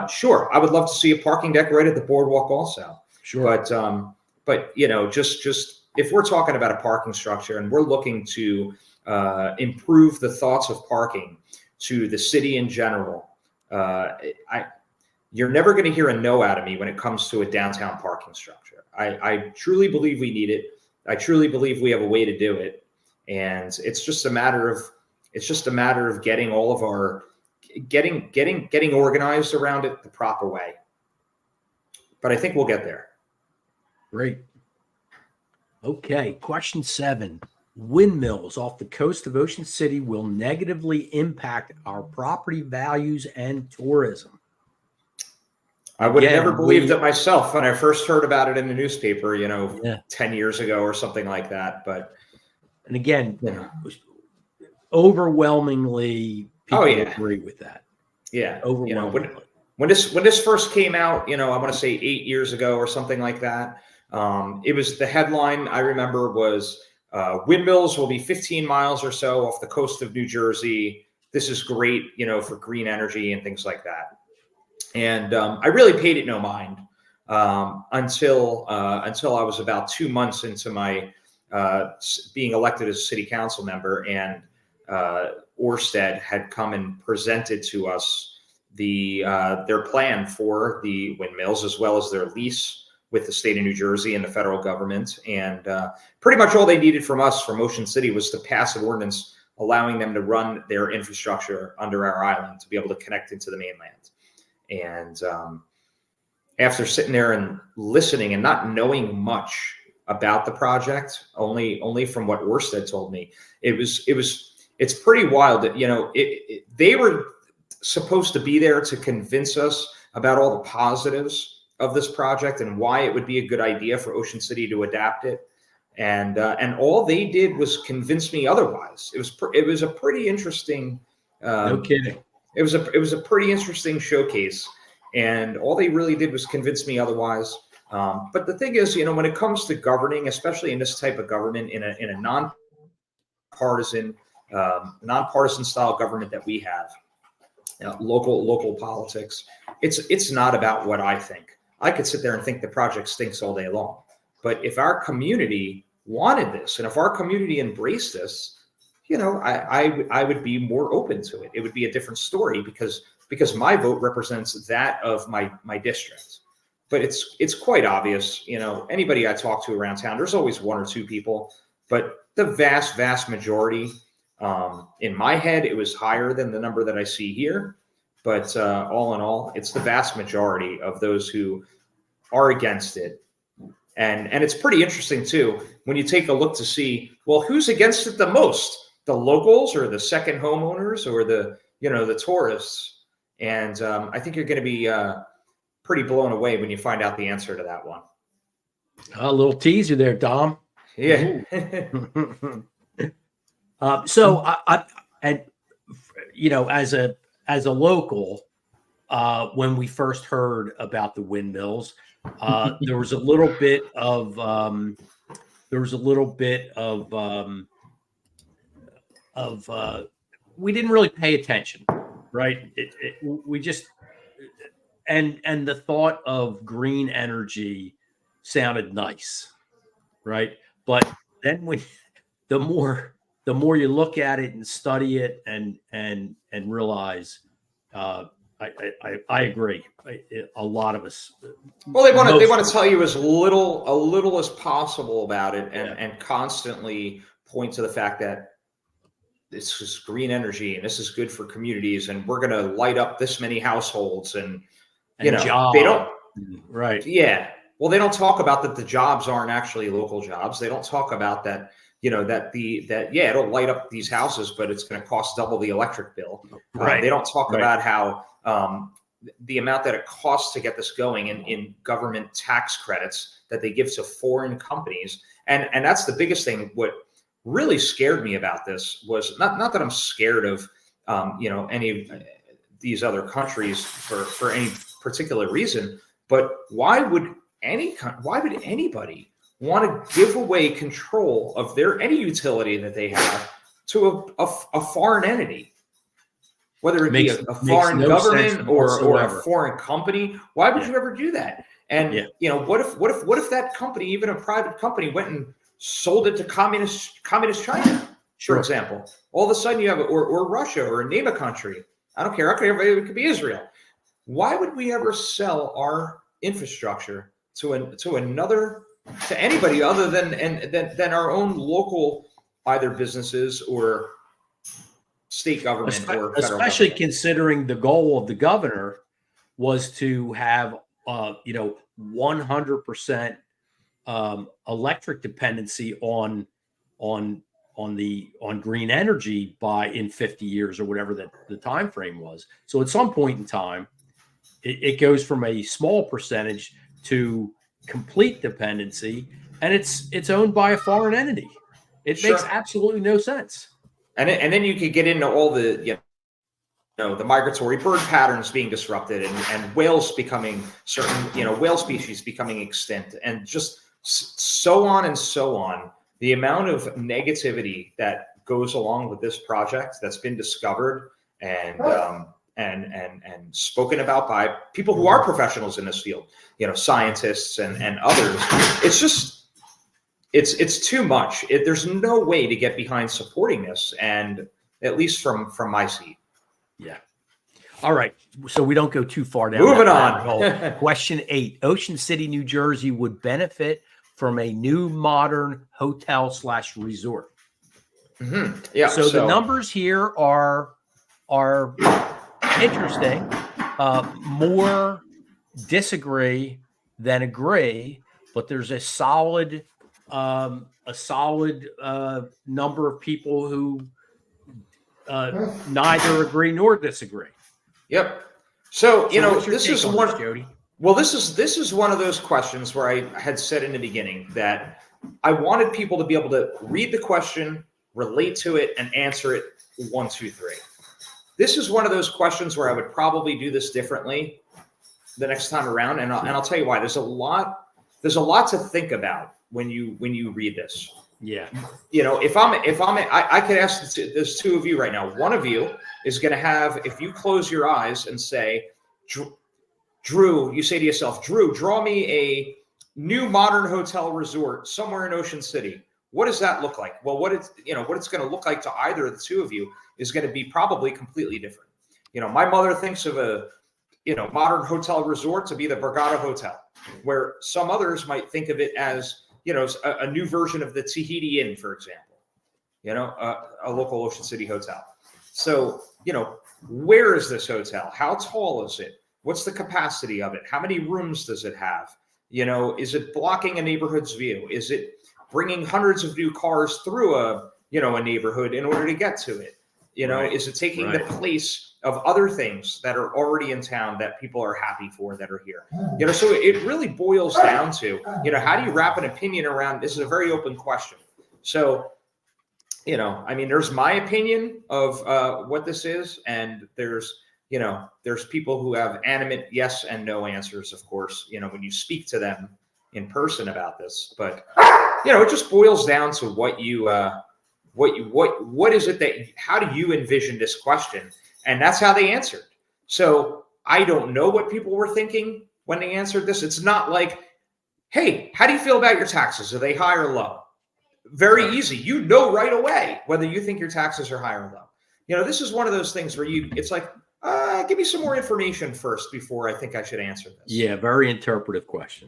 Sure, I would love to see a parking deck right at the boardwalk also. Sure. But just if we're talking about a parking structure and we're looking to improve the thoughts of parking to the city in general, you're never going to hear a no out of me when it comes to a downtown parking structure. I truly believe we need it. I truly believe we have a way to do it, and it's just a matter of getting all of our getting organized around it the proper way. But I think we'll get there. Great. Okay. Question 7. Windmills off the coast of Ocean City will negatively impact our property values and tourism. I would have again, never believed it myself when I first heard about it in the newspaper, 10 years ago or something like that. But, and again, overwhelmingly, people agree with that. Yeah. Overwhelmingly. When this first came out, I want to say 8 years ago or something like that. It was the headline I remember was windmills will be 15 miles or so off the coast of New Jersey. This is great, for green energy and things like that. And I really paid it no mind until I was about 2 months into my being elected as a city council member, and Ørsted had come and presented to us their plan for the windmills, as well as their lease with the state of New Jersey and the federal government. And pretty much all they needed from us, from Ocean City, was to pass an ordinance allowing them to run their infrastructure under our island to be able to connect into the mainland. And after sitting there and listening and not knowing much about the project, only from what Ørsted told me, it's pretty wild that, they were supposed to be there to convince us about all the positives of this project and why it would be a good idea for Ocean City to adapt it. And all they did was convince me otherwise. It was a pretty interesting. No kidding. It was a pretty interesting showcase, and all they really did was convince me otherwise. But the thing is, when it comes to governing, especially in this type of government, in a nonpartisan style government that we have, local politics, it's not about what I think. I could sit there and think the project stinks all day long, but if our community wanted this, and if our community embraced this, I would be more open to it. It would be a different story because my vote represents that of my district. But it's quite obvious, anybody I talk to around town, there's always one or two people, but the vast majority, in my head, it was higher than the number that I see here. But all in all, it's the vast majority of those who are against it. And it's pretty interesting, too, when you take a look to see, well, who's against it the most? The locals or the second homeowners or the tourists? And I think you're going to be pretty blown away when you find out the answer to that one. A little teaser there, Dom. Yeah. So as a local, when we first heard about the windmills, there was a little bit of we didn't really pay attention, right? We just and the thought of green energy sounded nice, right? But then the more you look at it and study it and realize, I agree. A lot of us. Well, they want to tell you as little as possible about it, and constantly point to the fact that this is green energy and this is good for communities, and we're going to light up this many households, and jobs. They don't. Right. Yeah. Well, they don't talk about that the jobs aren't actually local jobs. They don't talk about that. It'll light up these houses, but it's going to cost double the electric bill. Right. They don't talk about how the amount that it costs to get this going in government tax credits that they give to foreign companies. And that's the biggest thing. What really scared me about this was not that I'm scared of, any of these other countries for any particular reason, but why would anybody want to give away control of any utility that they have to a foreign entity, whether it be a foreign government or a foreign company? Why would you ever do that? And what if that company, even a private company, went and sold it to communist China, for example? All of a sudden you have or Russia, or name a country. I don't care. It could be Israel. Why would we ever sell our infrastructure to anybody other than our own local either businesses or state government or federal especially government? Considering the goal of the governor was to have 100% electric dependency on green energy in 50 years or whatever that the time frame was. So at some point in time, it goes from a small percentage to complete dependency, and it's owned by a foreign entity. It makes absolutely no sense. And then you could get into all the the migratory bird patterns being disrupted, and whales becoming whale species becoming extinct, and just so on and so on. The amount of negativity that goes along with this project that's been discovered and spoken about by people who are professionals in this field, scientists and others. It's just, it's too much. There's no way to get behind supporting this, and at least from my seat. Yeah. All right. So we don't go too far down. Moving on. Question 8. Ocean City, New Jersey would benefit from a new modern hotel/resort. Mm-hmm. Yeah. So the numbers here are interesting. More disagree than agree, but there's a solid number of people who neither agree nor disagree. Yep. So this is one, Jody. Well, this is one of those questions where I had said in the beginning that I wanted people to be able to read the question, relate to it, and answer it 1, 2, 3. This is one of those questions where I would probably do this differently the next time around, and I'll tell you why. There's a lot to think about when you read this. Yeah. I could ask, there's 2 of you right now. One of you is going to have, if you close your eyes and say, Drew, you say to yourself, Drew, draw me a new modern hotel resort somewhere in Ocean City. What does that look like? Well, what it's going to look like to either of the 2 of you is going to be probably completely different. My mother thinks of a, modern hotel resort to be the Borgata Hotel, where some others might think of it as, a new version of the Tahiti Inn, for example, a local Ocean City hotel. So, where is this hotel? How tall is it? What's the capacity of it? How many rooms does it have? Is it blocking a neighborhood's view? Is it bringing hundreds of new cars through a neighborhood in order to get to it? Is it taking the place of other things that are already in town that people are happy for that are here? So it really boils down to, how do you wrap an opinion around? This is a very open question. So, there's my opinion of what this is, and there's people who have animate yes and no answers, of course, when you speak to them in person about this. But, it just boils down to what is it that, how do you envision this question? And that's how they answered. So I don't know what people were thinking when they answered this. It's not like, hey, how do you feel about your taxes? Are they high or low? Very easy. Right away whether you think your taxes are high or low. This is one of those things where it's like, give me some more information first before I think I should answer this. Yeah, very interpretive question.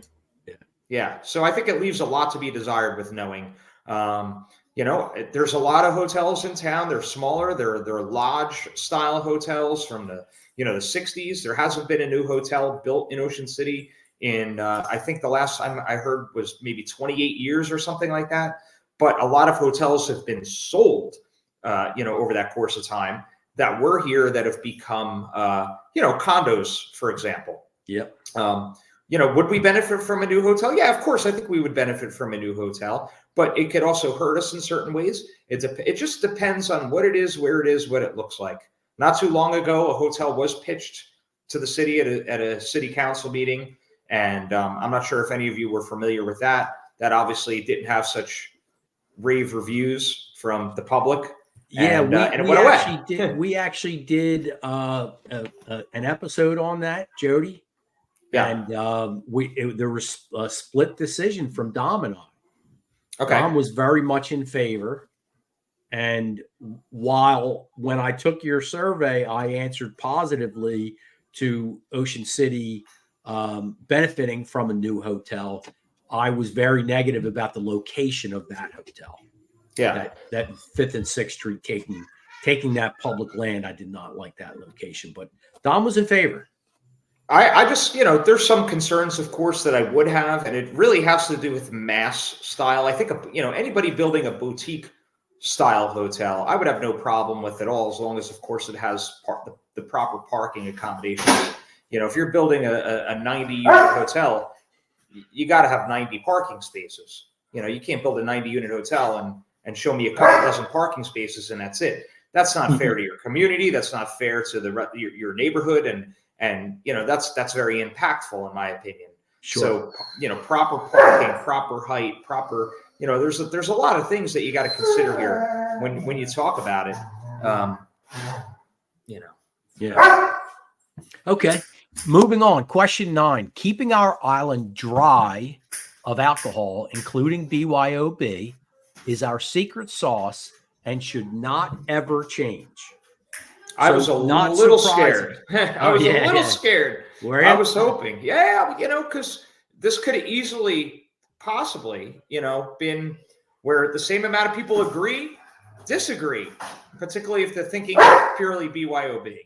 Yeah. So I think it leaves a lot to be desired with knowing. There's a lot of hotels in town. They're smaller. They're lodge style hotels from the the 60s. There hasn't been a new hotel built in Ocean City in I think the last time I heard was maybe 28 years or something like that. But a lot of hotels have been sold, over that course of time that were here that have become, condos, for example. Yep. Would we benefit from a new hotel? Yeah, of course. I think we would benefit from a new hotel, but it could also hurt us in certain ways. It just depends on what it is, where it is, what it looks like. Not too long ago, a hotel was pitched to the city at a city council meeting. And I'm not sure if any of you were familiar with that. That obviously didn't have such rave reviews from the public. Yeah, and it went away. We actually did an episode on that, Jody. Yeah. And there was a split decision from Dom and I. Okay. Dom was very much in favor. And when I took your survey, I answered positively to Ocean City benefiting from a new hotel. I was very negative about the location of that hotel. Yeah. That 5th and 6th Street taking that public land. I did not like that location, but Dom was in favor. I just, there's some concerns, of course, that I would have, and it really has to do with mass style. I think, anybody building a boutique style hotel, I would have no problem with it all, as long as, of course, it has the proper parking accommodations If you're building a 90-unit hotel, you got to have 90 parking spaces. You can't build a 90-unit hotel and show me a couple dozen parking spaces and that's it. That's not fair to your community. That's not fair to your neighborhood, and that's very impactful in my opinion. Sure. So proper parking, proper height, proper there's a lot of things that you got to consider here when you talk about it. Yeah. Okay. Moving on. Question 9. Keeping our island dry of alcohol, including BYOB, is our secret sauce and should not ever change. I was a little scared. I was a little scared. I was hoping. Because this could have easily, possibly, been where the same amount of people agree, disagree, particularly if they're thinking purely BYOB.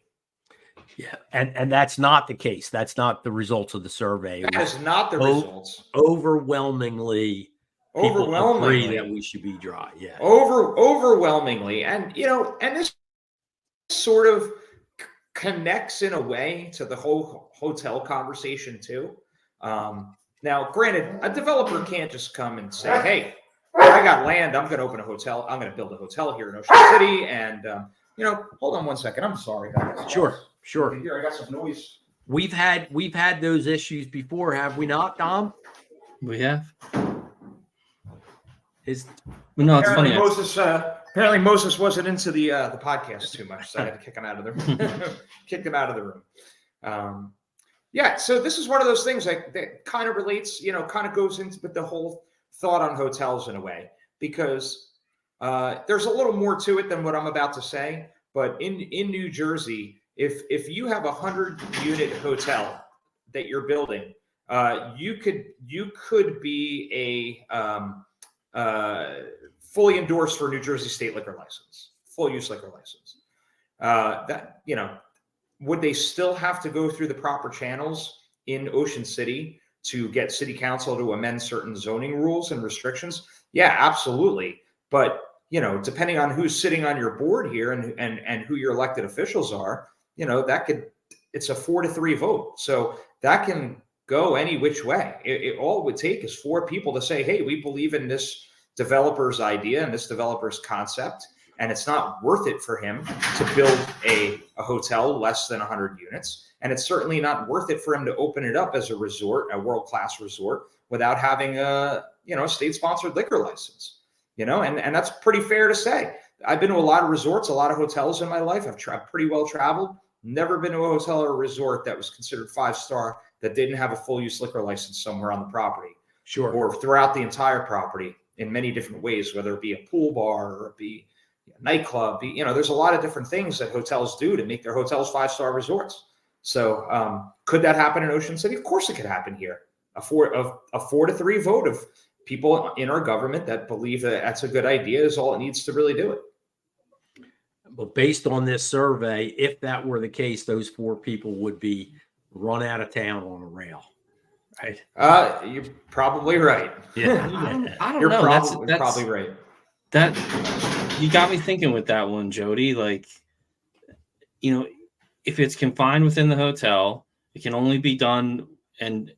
Yeah, and that's not the case. That's not the results of the survey. That is not the results. Overwhelmingly agree that we should be dry. Yeah. Overwhelmingly. And this sort of connects in a way to the whole hotel conversation too. Now, granted, a developer can't just come and say, hey, I got land. I'm going to open a hotel. I'm going to build a hotel here in Ocean City. And, hold on one second. I'm sorry, guys. Sure. Here, I got some noise. We've had those issues before, have we not, Dom? We have. It's funny. Apparently Moses wasn't into the podcast too much, so I had to kick him out of the room. So this is one of those things that kind of relates, kind of goes into with the whole thought on hotels in a way, because there's a little more to it than what I'm about to say. But in New Jersey, if you have a 100-unit hotel that you're building, you could be a fully endorsed for New Jersey state liquor license, full use liquor license. Would they still have to go through the proper channels in Ocean City to get city council to amend certain zoning rules and restrictions? Yeah, absolutely. But, depending on who's sitting on your board here and who your elected officials are, it's a 4-3 vote. So that can go any which way. All it would take is 4 people to say, hey, we believe in this developer's idea and this developer's concept, and it's not worth it for him to build a hotel less than 100 units. And it's certainly not worth it for him to open it up as a resort, a world-class resort, without having a state-sponsored liquor license. And that's pretty fair to say. I've been to a lot of resorts, a lot of hotels in my life. I've pretty well traveled. Never been to a hotel or a resort that was considered 5-star that didn't have a full-use liquor license somewhere on the property. Sure. Or throughout the entire property in many different ways, whether it be a pool bar or it be a nightclub. There's a lot of different things that hotels do to make their hotels 5-star resorts. So could that happen in Ocean City? Of course it could happen here. A 4-3 vote of people in our government that believe that that's a good idea is all it needs to really do it. But based on this survey, if that were the case, those 4 people would be run out of town on a rail, right? You're probably right. Yeah. I don't You're know. That's probably right. That you got me thinking with that one, Jody. Like, if it's confined within the hotel, it can only be done, and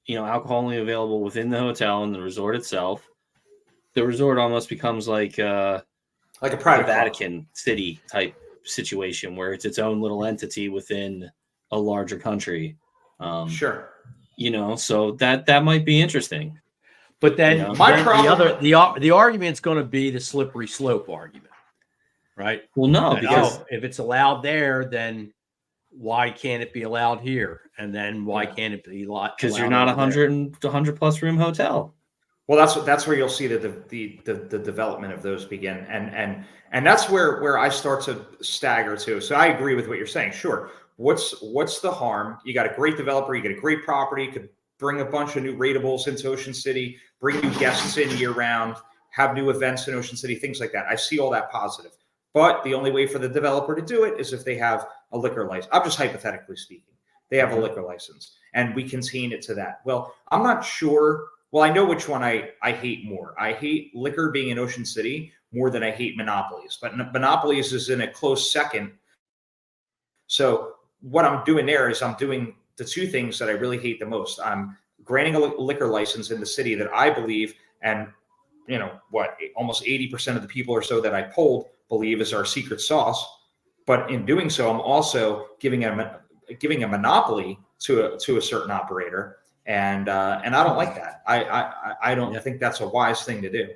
alcohol only available within the hotel and the resort itself. The resort almost becomes like a private Vatican City type situation where it's its own little entity within a larger country. Sure. So that might be interesting. But then, the argument's going to be the slippery slope argument, right? Well, no, because if it's allowed there, then why can't it be allowed here? And then why can't it be allowed? Because you're not 100 plus room hotel. Well, that's where you'll see the development of those begin, and that's where I start to stagger too. So I agree with what you're saying. Sure, what's the harm? You got a great developer, you get a great property, you could bring a bunch of new rateables into Ocean City, bring new guests in year round, have new events in Ocean City, things like that. I see all that positive. But the only way for the developer to do it is if they have a liquor license. I'm just hypothetically speaking. They have a liquor license, and we contain it to that. Well, I'm not sure. Well, I know which one I hate more. I hate liquor being in Ocean City more than I hate monopolies. But monopolies is in a close second. So what I'm doing there is I'm doing the two things that I really hate the most. I'm granting a liquor license in the city that I believe, and almost 80% of the people or so that I polled believe is our secret sauce. But in doing so, I'm also giving a monopoly to a certain operator, and I don't like that. I don't think that's a wise thing to do.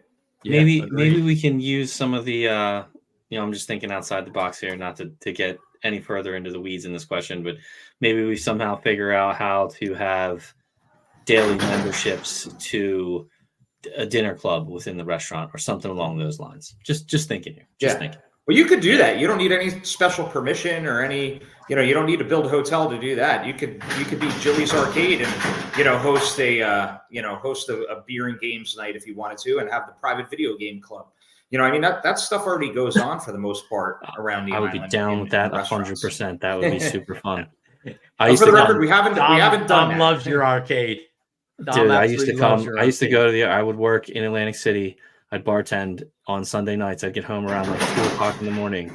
Maybe we can use some of the I'm just thinking outside the box here, not to get any further into the weeds in this question, but maybe we somehow figure out how to have daily memberships to a dinner club within the restaurant or something along those lines. Just thinking here. Thinking. Well, you could do that. You don't need any special permission or any, you don't need to build a hotel to do that. You could be Jilly's Arcade and, host a beer and games night if you wanted to, and have the private video game club. That stuff already goes on for the most part around the island. I would be down with that 100%. That would be super fun. For the record, we haven't done Tom that. loves your arcade. Dude, I used to go I would work in Atlantic City. I'd bartend on Sunday nights. I'd get home around like 2:00 in the morning,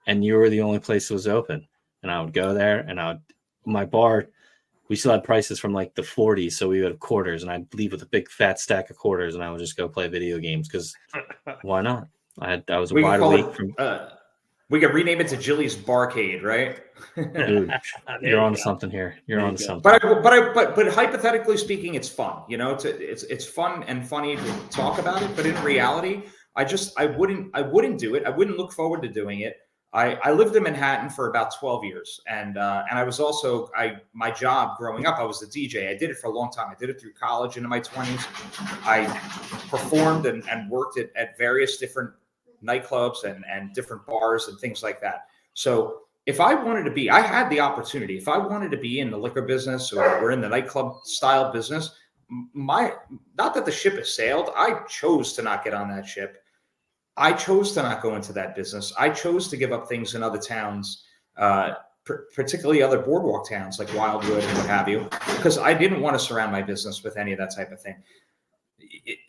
and you were the only place that was open. And I would go there, and my bar, we still had prices from like the 40s, so we would have quarters, and I'd leave with a big fat stack of quarters, and I would just go play video games because why not? I was wide awake from. We could rename it to Jilly's Barcade, right? Dude, you're on something here. You're on something. But hypothetically speaking, it's fun. It's fun and funny to talk about it. But in reality, I wouldn't do it. I wouldn't look forward to doing it. I lived in Manhattan for about 12 years, and I was also my job growing up. I was the DJ. I did it for a long time. I did it through college into my 20s. I performed and worked at various different nightclubs and different bars and things like that. So if I wanted to be, I had the opportunity. If I wanted to be in the liquor business or in the nightclub style business, not that the ship has sailed. I chose to not get on that ship. I chose to not go into that business. I chose to give up things in other towns, particularly other boardwalk towns like Wildwood and what have you, because I didn't want to surround my business with any of that type of thing.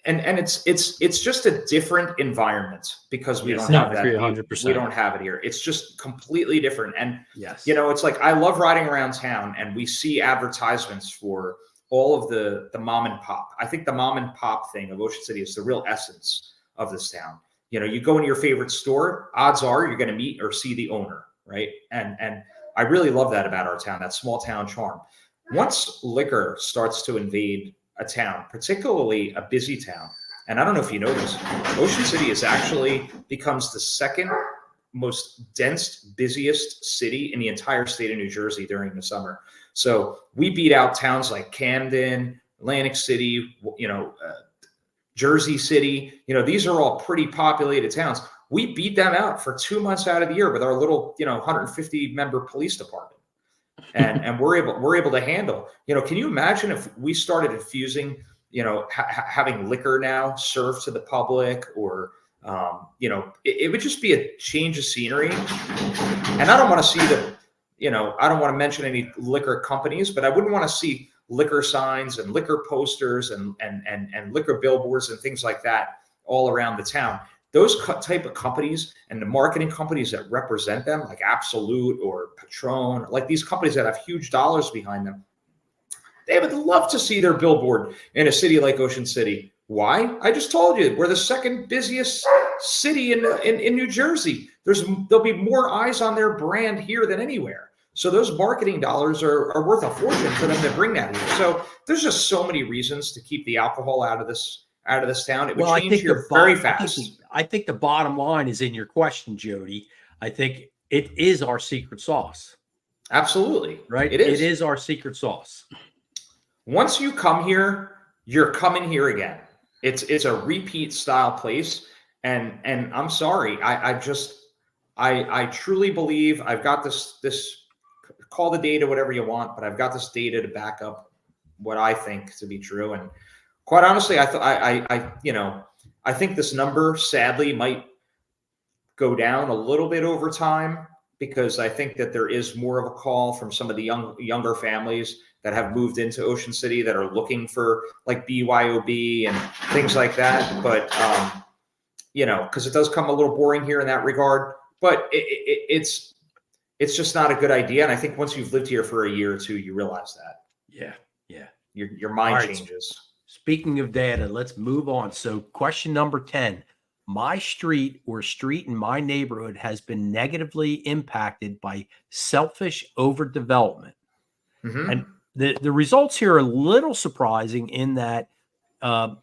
And it's just a different environment because we don't have that. 100%. We don't have it here. It's just completely different. And it's like I love riding around town and we see advertisements for all of the mom and pop. I think the mom and pop thing of Ocean City is the real essence of this town. You go into your favorite store, odds are you're going to meet or see the owner, right? And I really love that about our town, that small town charm. Once liquor starts to invade a town, particularly a busy town, and I don't know if you know this, Ocean City becomes the second most dense, busiest city in the entire state of New Jersey during the summer. So we beat out towns like Camden, Atlantic City, Jersey City. These are all pretty populated towns. We beat them out for 2 months out of the year with our little, 150 member police department. And we're able to handle, can you imagine if we started infusing, having liquor now served to the public, or, it would just be a change of scenery. And I don't want to see I don't want to mention any liquor companies, but I wouldn't want to see liquor signs and liquor posters and liquor billboards and things like that all around the town. Those type of companies and the marketing companies that represent them, like Absolute or Patron, like these companies that have huge dollars behind them, they would love to see their billboard in a city like Ocean City. Why? I just told you, we're the second busiest city in New Jersey. There'll be more eyes on their brand here than anywhere. So those marketing dollars are worth a fortune for them to bring that here. So there's just so many reasons to keep the alcohol out of this town. It would change here very fast. I think the bottom line is in your question, Jody. I think it is our secret sauce. Absolutely. Right? It is. It is our secret sauce. Once you come here, you're coming here again. It's a repeat style place. And I'm sorry. I truly believe I've got this call the data, whatever you want, but I've got this data to back up what I think to be true. And quite honestly, I think this number sadly might go down a little bit over time, because I think that there is more of a call from some of the younger families that have moved into Ocean City that are looking for like BYOB and things like that. But, because it does come a little boring here in that regard, but it's it's just not a good idea. And I think once you've lived here for a year or two, you realize that. Yeah. Your mind changes. Speaking of data, let's move on. So question number 10, my street or street in my neighborhood has been negatively impacted by selfish overdevelopment. Mm-hmm. And the results here are a little surprising in that the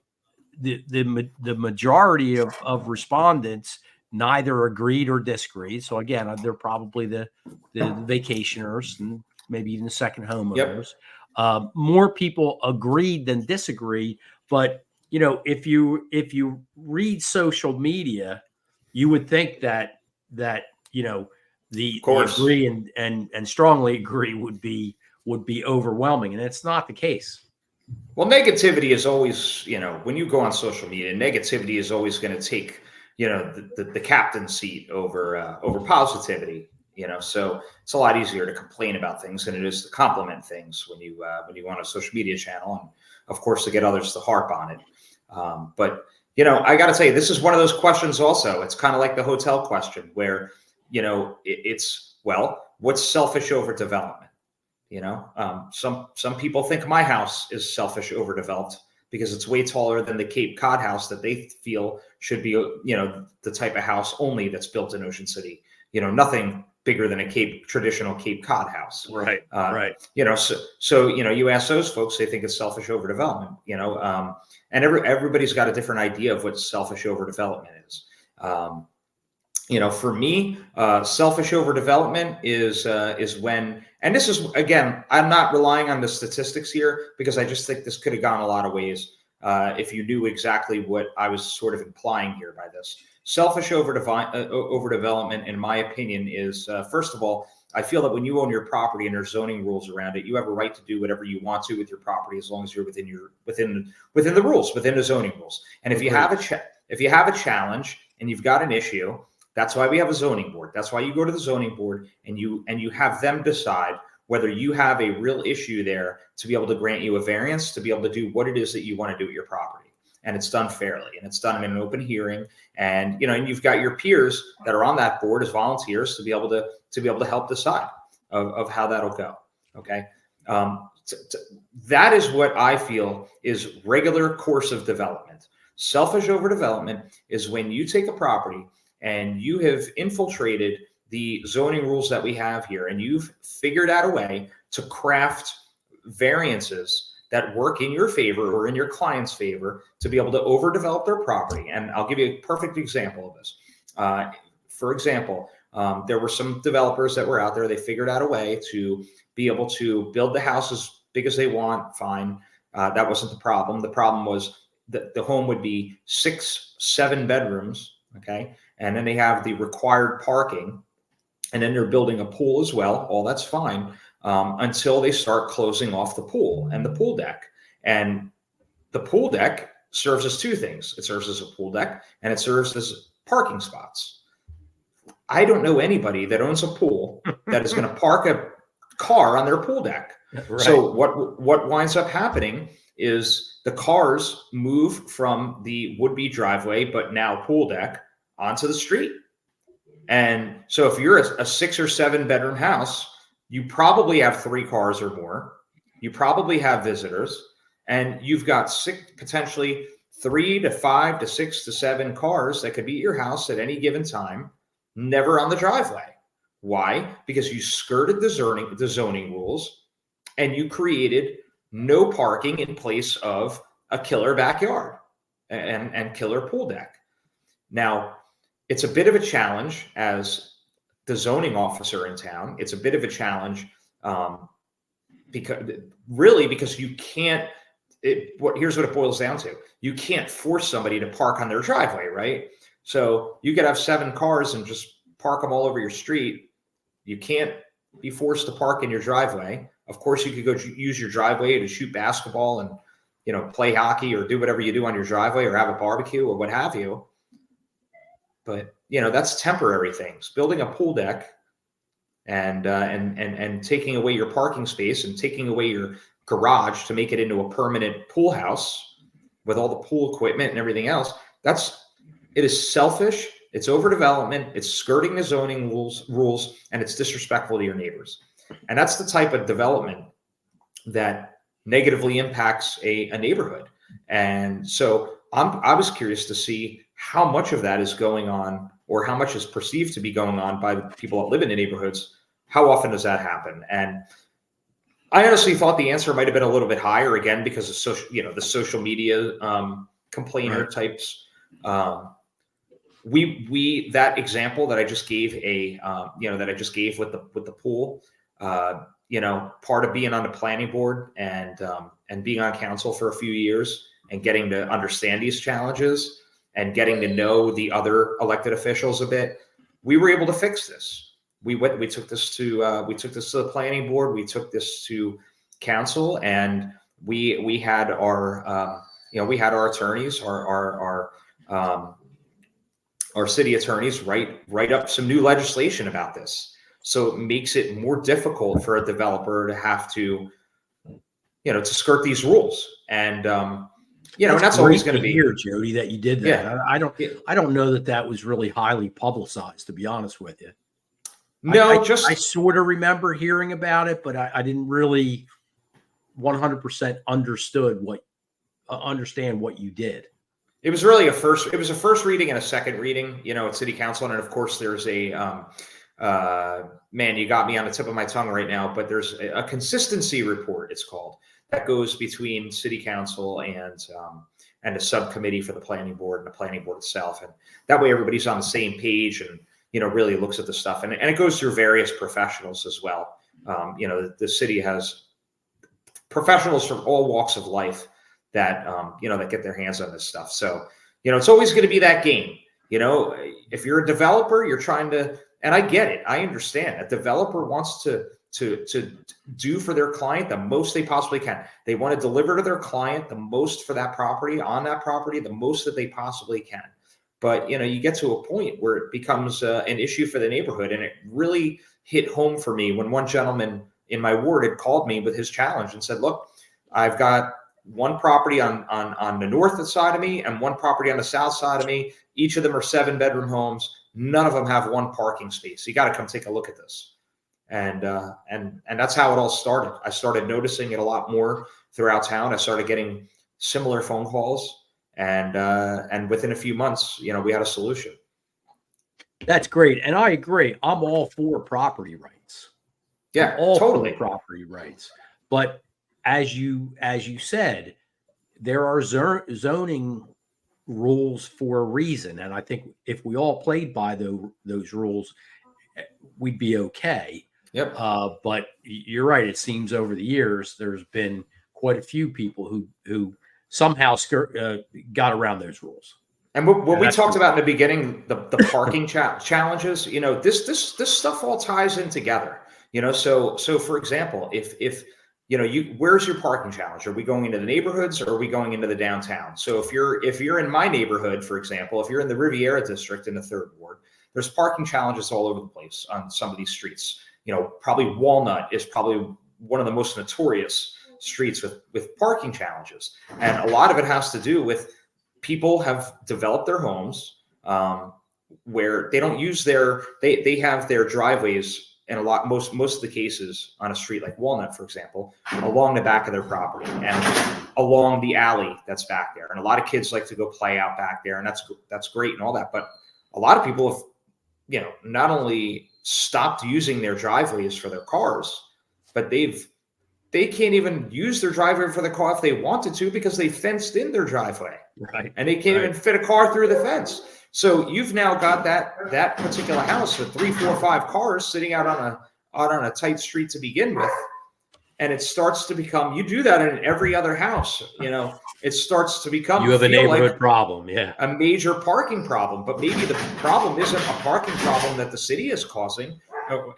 majority of respondents neither agreed or disagreed. So again, they're probably the vacationers and maybe even the second homeowners. Yep. More people agreed than disagreed. But if you read social media, you would think that the agree and strongly agree would be overwhelming, and it's not the case. Well, negativity is always, when you go on social media, negativity is always going to take, the captain's seat over positivity. So it's a lot easier to complain about things than it is to compliment things when you on a social media channel, and of course to get others to harp on it. But I got to tell you, this is one of those questions. Also, it's kind of like the hotel question, where it's what's selfish overdevelopment? Some people think my house is selfish overdeveloped because it's way taller than the Cape Cod house that they feel should be, the type of house only that's built in Ocean City. Nothing bigger than a traditional Cape Cod house. Right. Right. So you ask those folks, they think it's selfish overdevelopment. And everybody's got a different idea of what selfish overdevelopment is. For me, selfish overdevelopment is when, and this is, again, I'm not relying on the statistics here because I just think this could have gone a lot of ways if you knew exactly what I was sort of implying here by this. Selfish overdevelopment, in my opinion, is, first of all, I feel that when you own your property and there's zoning rules around it, you have a right to do whatever you want to with your property as long as you're within the rules, within the zoning rules. And if you have a challenge and you've got an issue, that's why we have a zoning board. That's why you go to the zoning board and you have them decide whether you have a real issue there to be able to grant you a variance, to be able to do what it is that you want to do with your property. And it's done fairly, and it's done in an open hearing. And and you've got your peers that are on that board as volunteers to be able to help decide of how that'll go. Okay, that is what I feel is regular course of development. Selfish overdevelopment is when you take a property and you have infiltrated the zoning rules that we have here, and you've figured out a way to craft variances that work in your favor or in your client's favor to be able to overdevelop their property. And I'll give you a perfect example of this. For example, there were some developers that were out there. They figured out a way to be able to build the house as big as they want. Fine. That wasn't the problem. The problem was that the home would be 6-7 bedrooms. Okay. And then they have the required parking, and then they're building a pool as well. All that's fine until they start closing off the pool and the pool deck. And the pool deck serves as two things. It serves as a pool deck and it serves as parking spots. I don't know anybody that owns a pool that is going to park a car on their pool deck. Right. So what winds up happening is the cars move from the would-be driveway, but now pool deck, onto the street. And so if you're a 6 or 7 bedroom house, you probably have 3 cars or more. You probably have visitors, and you've got potentially 3 to 5 to 6 to 7 cars that could be at your house at any given time, never on the driveway. Why? Because you skirted the zoning rules and you created no parking in place of a killer backyard and killer pool deck. Now, it's a bit of a challenge as the zoning officer in town. It's a bit of a challenge because you can't. Here's what it boils down to: you can't force somebody to park on their driveway, right? So you could have 7 cars and just park them all over your street. You can't be forced to park in your driveway. Of course, you could go use your driveway to shoot basketball and play hockey or do whatever you do on your driveway or have a barbecue or what have you. But that's temporary things. Building a pool deck and taking away your parking space and taking away your garage to make it into a permanent pool house with all the pool equipment and everything else. It is selfish. It's overdevelopment, it's skirting the zoning rules, and it's disrespectful to your neighbors. And that's the type of development that negatively impacts a neighborhood. And so I was curious to see how much of that is going on, or how much is perceived to be going on by the people that live in the neighborhoods. How often does that happen? And I honestly thought the answer might have been a little bit higher, again, because of the social media complainer types. That example that I just gave with the pool, part of being on the planning board and being on council for a few years and getting to understand these challenges and getting to know the other elected officials a bit, we were able to fix this. We took this to the planning board. We took this to council, and we had our attorneys, our city attorneys write up some new legislation about this. So it makes it more difficult for a developer to have to skirt these rules. And and that's always going to be here, Jody, that you did that. Yeah. I don't know that was really highly publicized, to be honest with you. No, I sort of remember hearing about it, but I didn't really 100% understand what you did. It was really a first reading and a second reading, at city council. And of course there's a, man, you got me on the tip of my tongue right now, but there's a consistency report, it's called, that goes between city council and a subcommittee for the planning board and the planning board itself. And that way everybody's on the same page and, really looks at the stuff. And it goes through various professionals as well. The city has professionals from all walks of life that, that get their hands on this stuff. So, it's always going to be that game. If you're a developer, you're trying to, and I get it. I understand. A developer wants to do for their client the most they possibly can. They want to deliver to their client the most for that property, on that property, the most that they possibly can. But, you get to a point where it becomes an issue for the neighborhood. And it really hit home for me when one gentleman in my ward had called me with his challenge and said, look, I've got one property on the north side of me and one property on the south side of me. Each of them are 7-bedroom homes. None of them have one parking space. You got to come take a look at this. And that's how it all started. I started noticing it a lot more throughout town. I started getting similar phone calls, and within a few months, we had a solution. That's great. And I agree. I'm all for property rights. Yeah, totally property rights. But as you said, there are zoning rules for a reason. And I think if we all played by those rules, we'd be okay. Yep. But you're right. It seems over the years, there's been quite a few people who somehow got around those rules. And what we talked about in the beginning, the parking challenges, this stuff all ties in together. So for example, if where's your parking challenge? Are we going into the neighborhoods or are we going into the downtown? So if you're in my neighborhood, for example, if you're in the Riviera district in the 3rd ward, there's parking challenges all over the place on some of these streets. Probably Walnut is probably one of the most notorious streets with parking challenges. And a lot of it has to do with people have developed their homes where they don't use they have their driveways in most of the cases on a street like Walnut, for example, along the back of their property and along the alley that's back there. And a lot of kids like to go play out back there, and that's great and all that. But a lot of people have, not only stopped using their driveways for their cars, but they can't even use their driveway for the car if they wanted to because they fenced in their driveway. Right. And they can't even fit a car through the fence. So you've now got that particular house with 3, 4, 5 cars sitting out on a tight street to begin with. And it starts to become, you do that in every other house, it starts to become, you have a neighborhood problem. Yeah. A major parking problem, but maybe the problem isn't a parking problem that the city is causing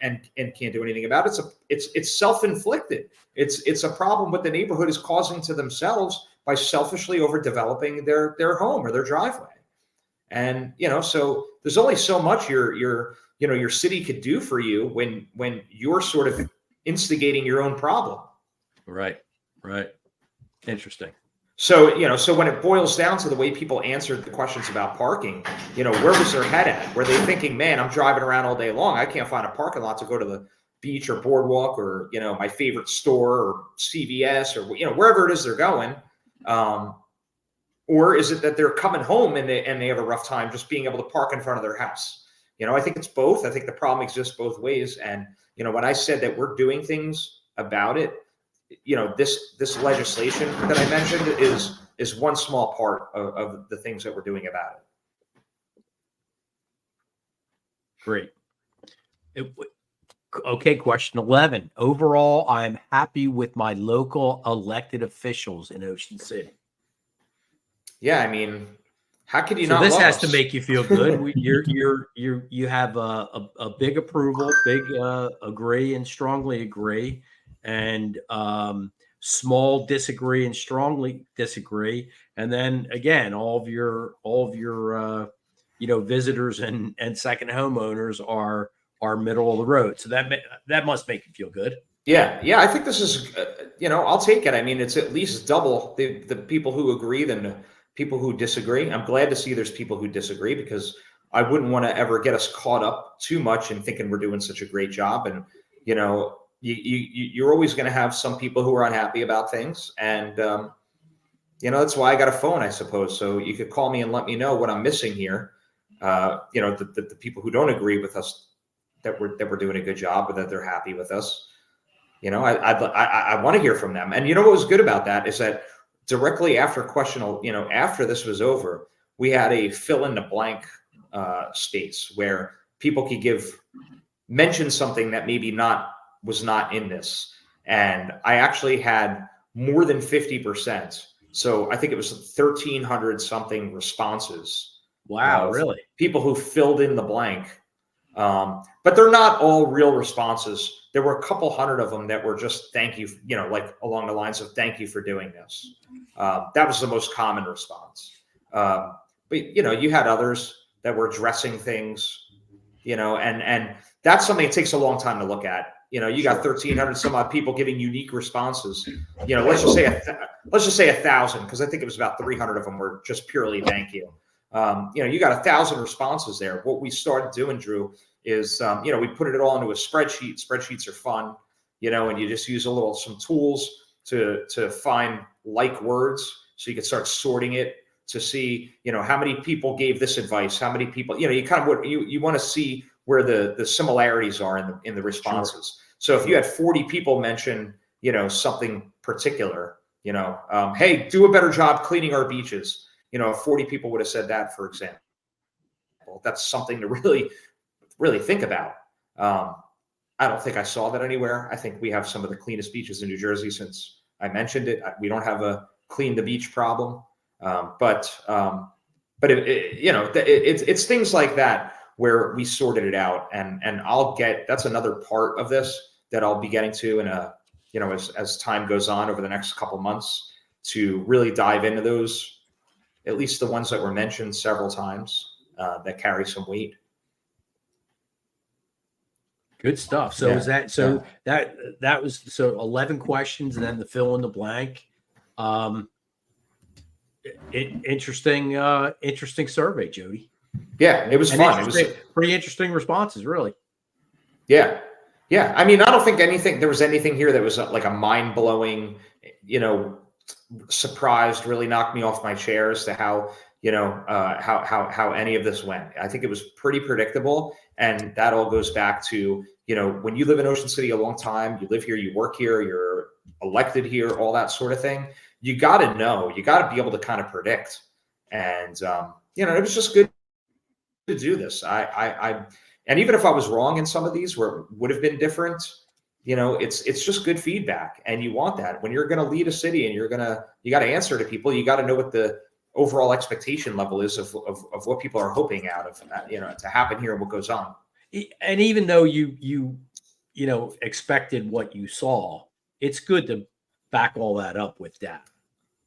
and can't do anything about it. It's self-inflicted. It's a problem what the neighborhood is causing to themselves by selfishly overdeveloping their home or their driveway. And, so there's only so much your city could do for you when you're sort of instigating your own problem. Right. Interesting. So when it boils down to the way people answered the questions about parking, where was their head at? Were they thinking, man, I'm driving around all day long, I can't find a parking lot to go to the beach or boardwalk or, my favorite store or CVS or, wherever it is they're going. Or is it that they're coming home and they have a rough time just being able to park in front of their house? I think it's both. I think the problem exists both ways. And, when I said that we're doing things about it, this legislation that I mentioned is one small part of the things that we're doing about it. Great. Okay, question 11. Overall, I'm happy with my local elected officials in Ocean City. Yeah, I mean, how could you so not? This love has us? To make you feel good. You have a big approval, big agree and strongly agree, and small disagree and strongly disagree, and then again, all of your visitors and second homeowners are middle of the road. So that must make you feel good. Yeah, I think this is, I'll take it. I mean, it's at least double the people who agree than the people who disagree. I'm glad to see there's people who disagree, because I wouldn't want to ever get us caught up too much in thinking we're doing such a great job. And, you're always going to have some people who are unhappy about things. And, that's why I got a phone, I suppose. So you could call me and let me know what I'm missing here. The people who don't agree with us that we're doing a good job, or that they're happy with us. I want to hear from them. And what was good about that is that directly after after this was over, we had a fill in the blank space where people could mention something that maybe was not in this. And I actually had more than 50%. So I think it was 1,300 something responses. Wow, really? People who filled in the blank. But they're not all real responses. There were a couple hundred of them that were just thank you, like along the lines of thank you for doing this. That was the most common response. But you had others that were addressing things, and that's something that takes a long time to look at. You got 1,300 some odd people giving unique responses. Let's just say 1,000, because I think it was about 300 of them were just purely thank you. You got 1,000 responses there. What we started doing, Drew, is we put it all into a spreadsheet. Spreadsheets are fun, and you just use some tools to find like words, so you can start sorting it to see how many people gave this advice, how many people you kind of you want to see where the similarities are in the responses. Sure. So if you had 40 people mention something particular, hey, do a better job cleaning our beaches. 40 people would have said that, for example. That's something to really, really think about. I don't think I saw that anywhere. I think we have some of the cleanest beaches in New Jersey since I mentioned it. We don't have a clean the beach problem, but it's things like that where we sorted it out, and that's another part of this that I'll be getting to as time goes on over the next couple months, to really dive into those, at least the ones that were mentioned several times, that carry some weight. Good stuff. So is that that was 11 questions, and then the fill in the blank. Interesting survey, Jody. Yeah, it was fun. It was pretty interesting responses, really. Yeah. I mean, I don't think there was anything here that was like a mind blowing, surprised, really knocked me off my chair as to how how any of this went. I think it was pretty predictable, and that all goes back to when you live in Ocean City a long time, you live here, you work here, you're elected here, all that sort of thing. You got to know, you got to be able to kind of predict, and it was just good to do this. And even if I was wrong in some of these where it would have been different, it's just good feedback, and you want that when you're going to lead a city, and you got to answer to people. You got to know what the overall expectation level is of what people are hoping out of to happen here and what goes on. And even though you expected what you saw, it's good to back all that up with data.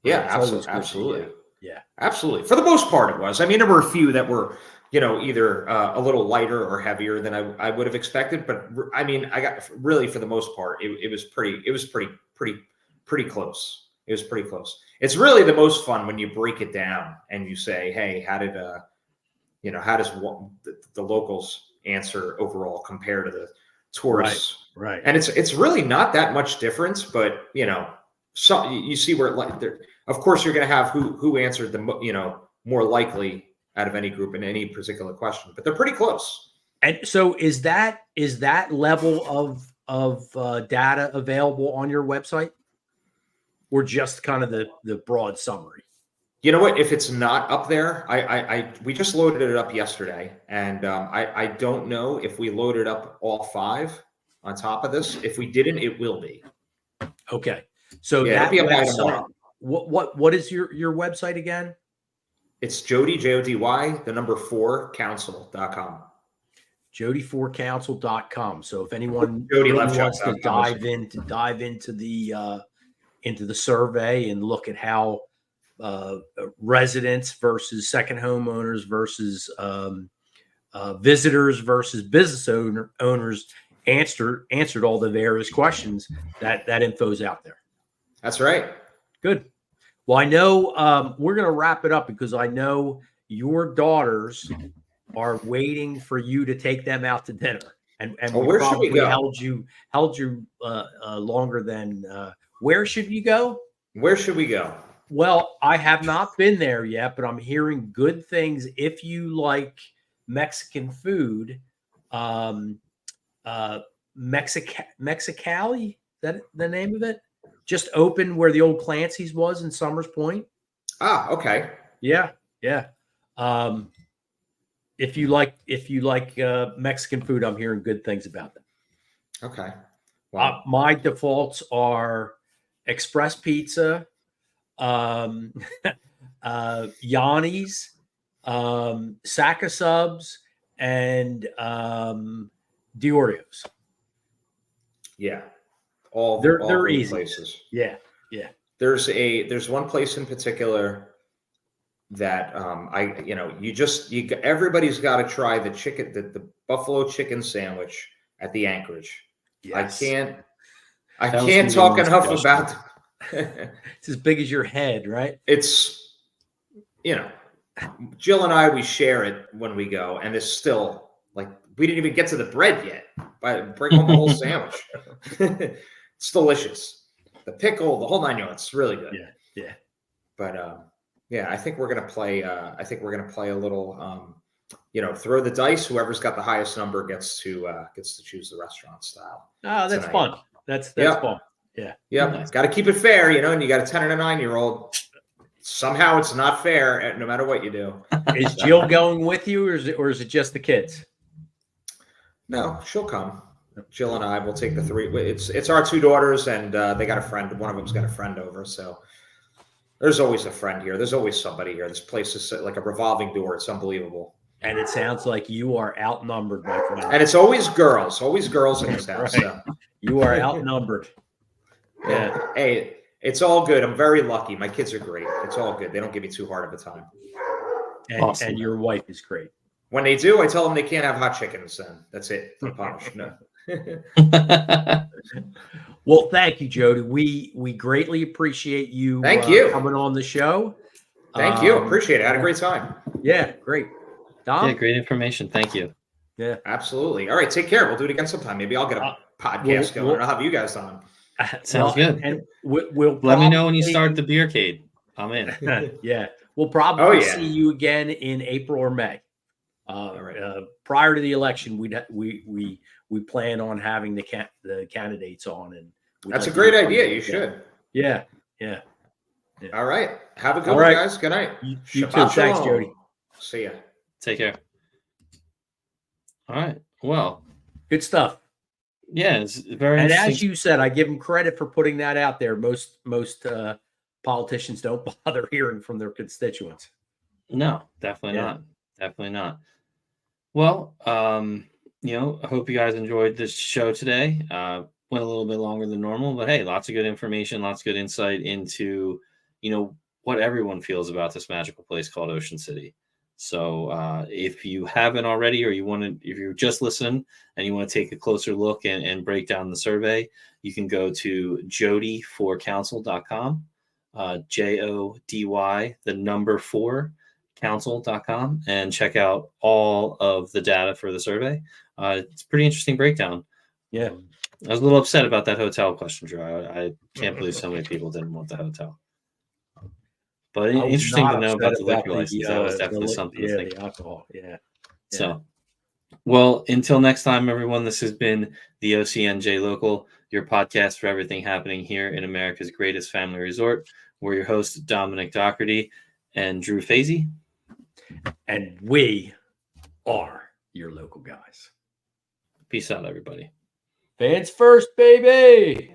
Yeah, absolutely. Yeah, absolutely. For the most part, it was. I mean, there were a few that were either a little lighter or heavier than I would have expected. But I mean, I got really, for the most part, it was pretty close. It was pretty close. It's really the most fun when you break it down and you say, hey, how does the locals answer overall compared to the tourists? Right. And it's really not that much difference, but so you see where of course you're going to have who answered the more likely out of any group in any particular question, but they're pretty close. And so is that level of data available on your website, or just kind of the broad summary? You know what? If it's not up there, we just loaded it up yesterday, and I don't know if we loaded up all 5 on top of this. If we didn't, it will be. Okay. So yeah, that website, what is your website again? It's Jody, JODY, the number 4 council.com. Jody4council.com. So if anyone Jody really wants to dive into the survey and look at how residents versus second homeowners versus visitors versus business owners answered all the various questions, that info's out there. That's right. Good. Well, I know we're going to wrap it up because I know your daughters are waiting for you to take them out to dinner, and where should we go? held you longer than. Where should you go? Where should we go? Well, I have not been there yet, but I'm hearing good things. If you like Mexican food, Mexicali, that the name of it? Just opened where the old Clancy's was in Summers Point. Ah, okay. Yeah. If you like Mexican food, I'm hearing good things about them. Okay. Wow. My defaults are Express Pizza, Yanni's, Sack of Subs, and Diorio. Yeah. They're easy places. Yeah. There's one place in particular that everybody's got to try the buffalo chicken sandwich at the Anchorage. Yes. I can't talk enough about it's as big as your head, right? It's Jill and I, we share it when we go, and it's still like we didn't even get to the bread yet. Bring home the whole sandwich. It's delicious. The pickle, the whole 9 yards. It's really good. Yeah. But I think we're gonna play. I think we're gonna play a little. Throw the dice. Whoever's got the highest number gets to choose the restaurant style. Oh, that's tonight. fun. That's fun. Yeah. Yep. Nice. Got to keep it fair, and you got a 10 and a 9-year-old. Somehow it's not fair, no matter what you do. Is Jill going with you, or is it just the kids? No, she'll come. Jill and I will take the 3. It's our 2 daughters, and they got a friend. One of them's got a friend over, so there's always a friend here. There's always somebody here. This place is like a revolving door. It's unbelievable. And it sounds like you are outnumbered, my friend. And it's always girls in this house. Right. So. You are outnumbered. Yeah. Hey, it's all good. I'm very lucky. My kids are great. It's all good. They don't give me too hard of a time. And, and your wife is great. When they do, I tell them they can't have hot chickens. Then that's it. They're punished. No. Well, thank you, Jody. We greatly appreciate you. Thank you coming on the show. Thank you. Appreciate it. I had a great time. Yeah, great. Dom? Yeah, great information. Thank you. Yeah, absolutely. All right, take care. We'll do it again sometime. Maybe I'll get a podcast going. I'll have you guys on. Sounds good. And we'll let me know when you start the beercade. I'm in. Yeah, we'll probably see you again in April or May. Prior to the election, we plan on having the candidates on, and that's a great idea. You should. Yeah. All right. Have a good one, guys. Good night. You too. Thanks, Jody. See ya. Take care. All right. Well, good stuff. Yeah, it's very. And as you said, I give them credit for putting that out there. Most politicians don't bother hearing from their constituents. No, definitely not. Definitely not. Well, I hope you guys enjoyed this show today. Went a little bit longer than normal, but hey, lots of good information, lots of good insight into, what everyone feels about this magical place called Ocean City. So if you haven't already, or if you're just listening and you want to take a closer look and break down the survey, you can go to jody4council.com. JODY, the number 4, council.com, and check out all of the data for the survey. It's a pretty interesting breakdown. Yeah. I was a little upset about that hotel question, Drew. I can't believe so many people didn't want the hotel. But interesting to know about the liquor license. That was definitely something to think about. The alcohol. Yeah. So, well, until next time, everyone, this has been the OCNJ Local, your podcast for everything happening here in America's greatest family resort. We're your hosts, Dominic Doherty and Drew Fazy. And we are your local guys. Peace out, everybody. Fans first, baby.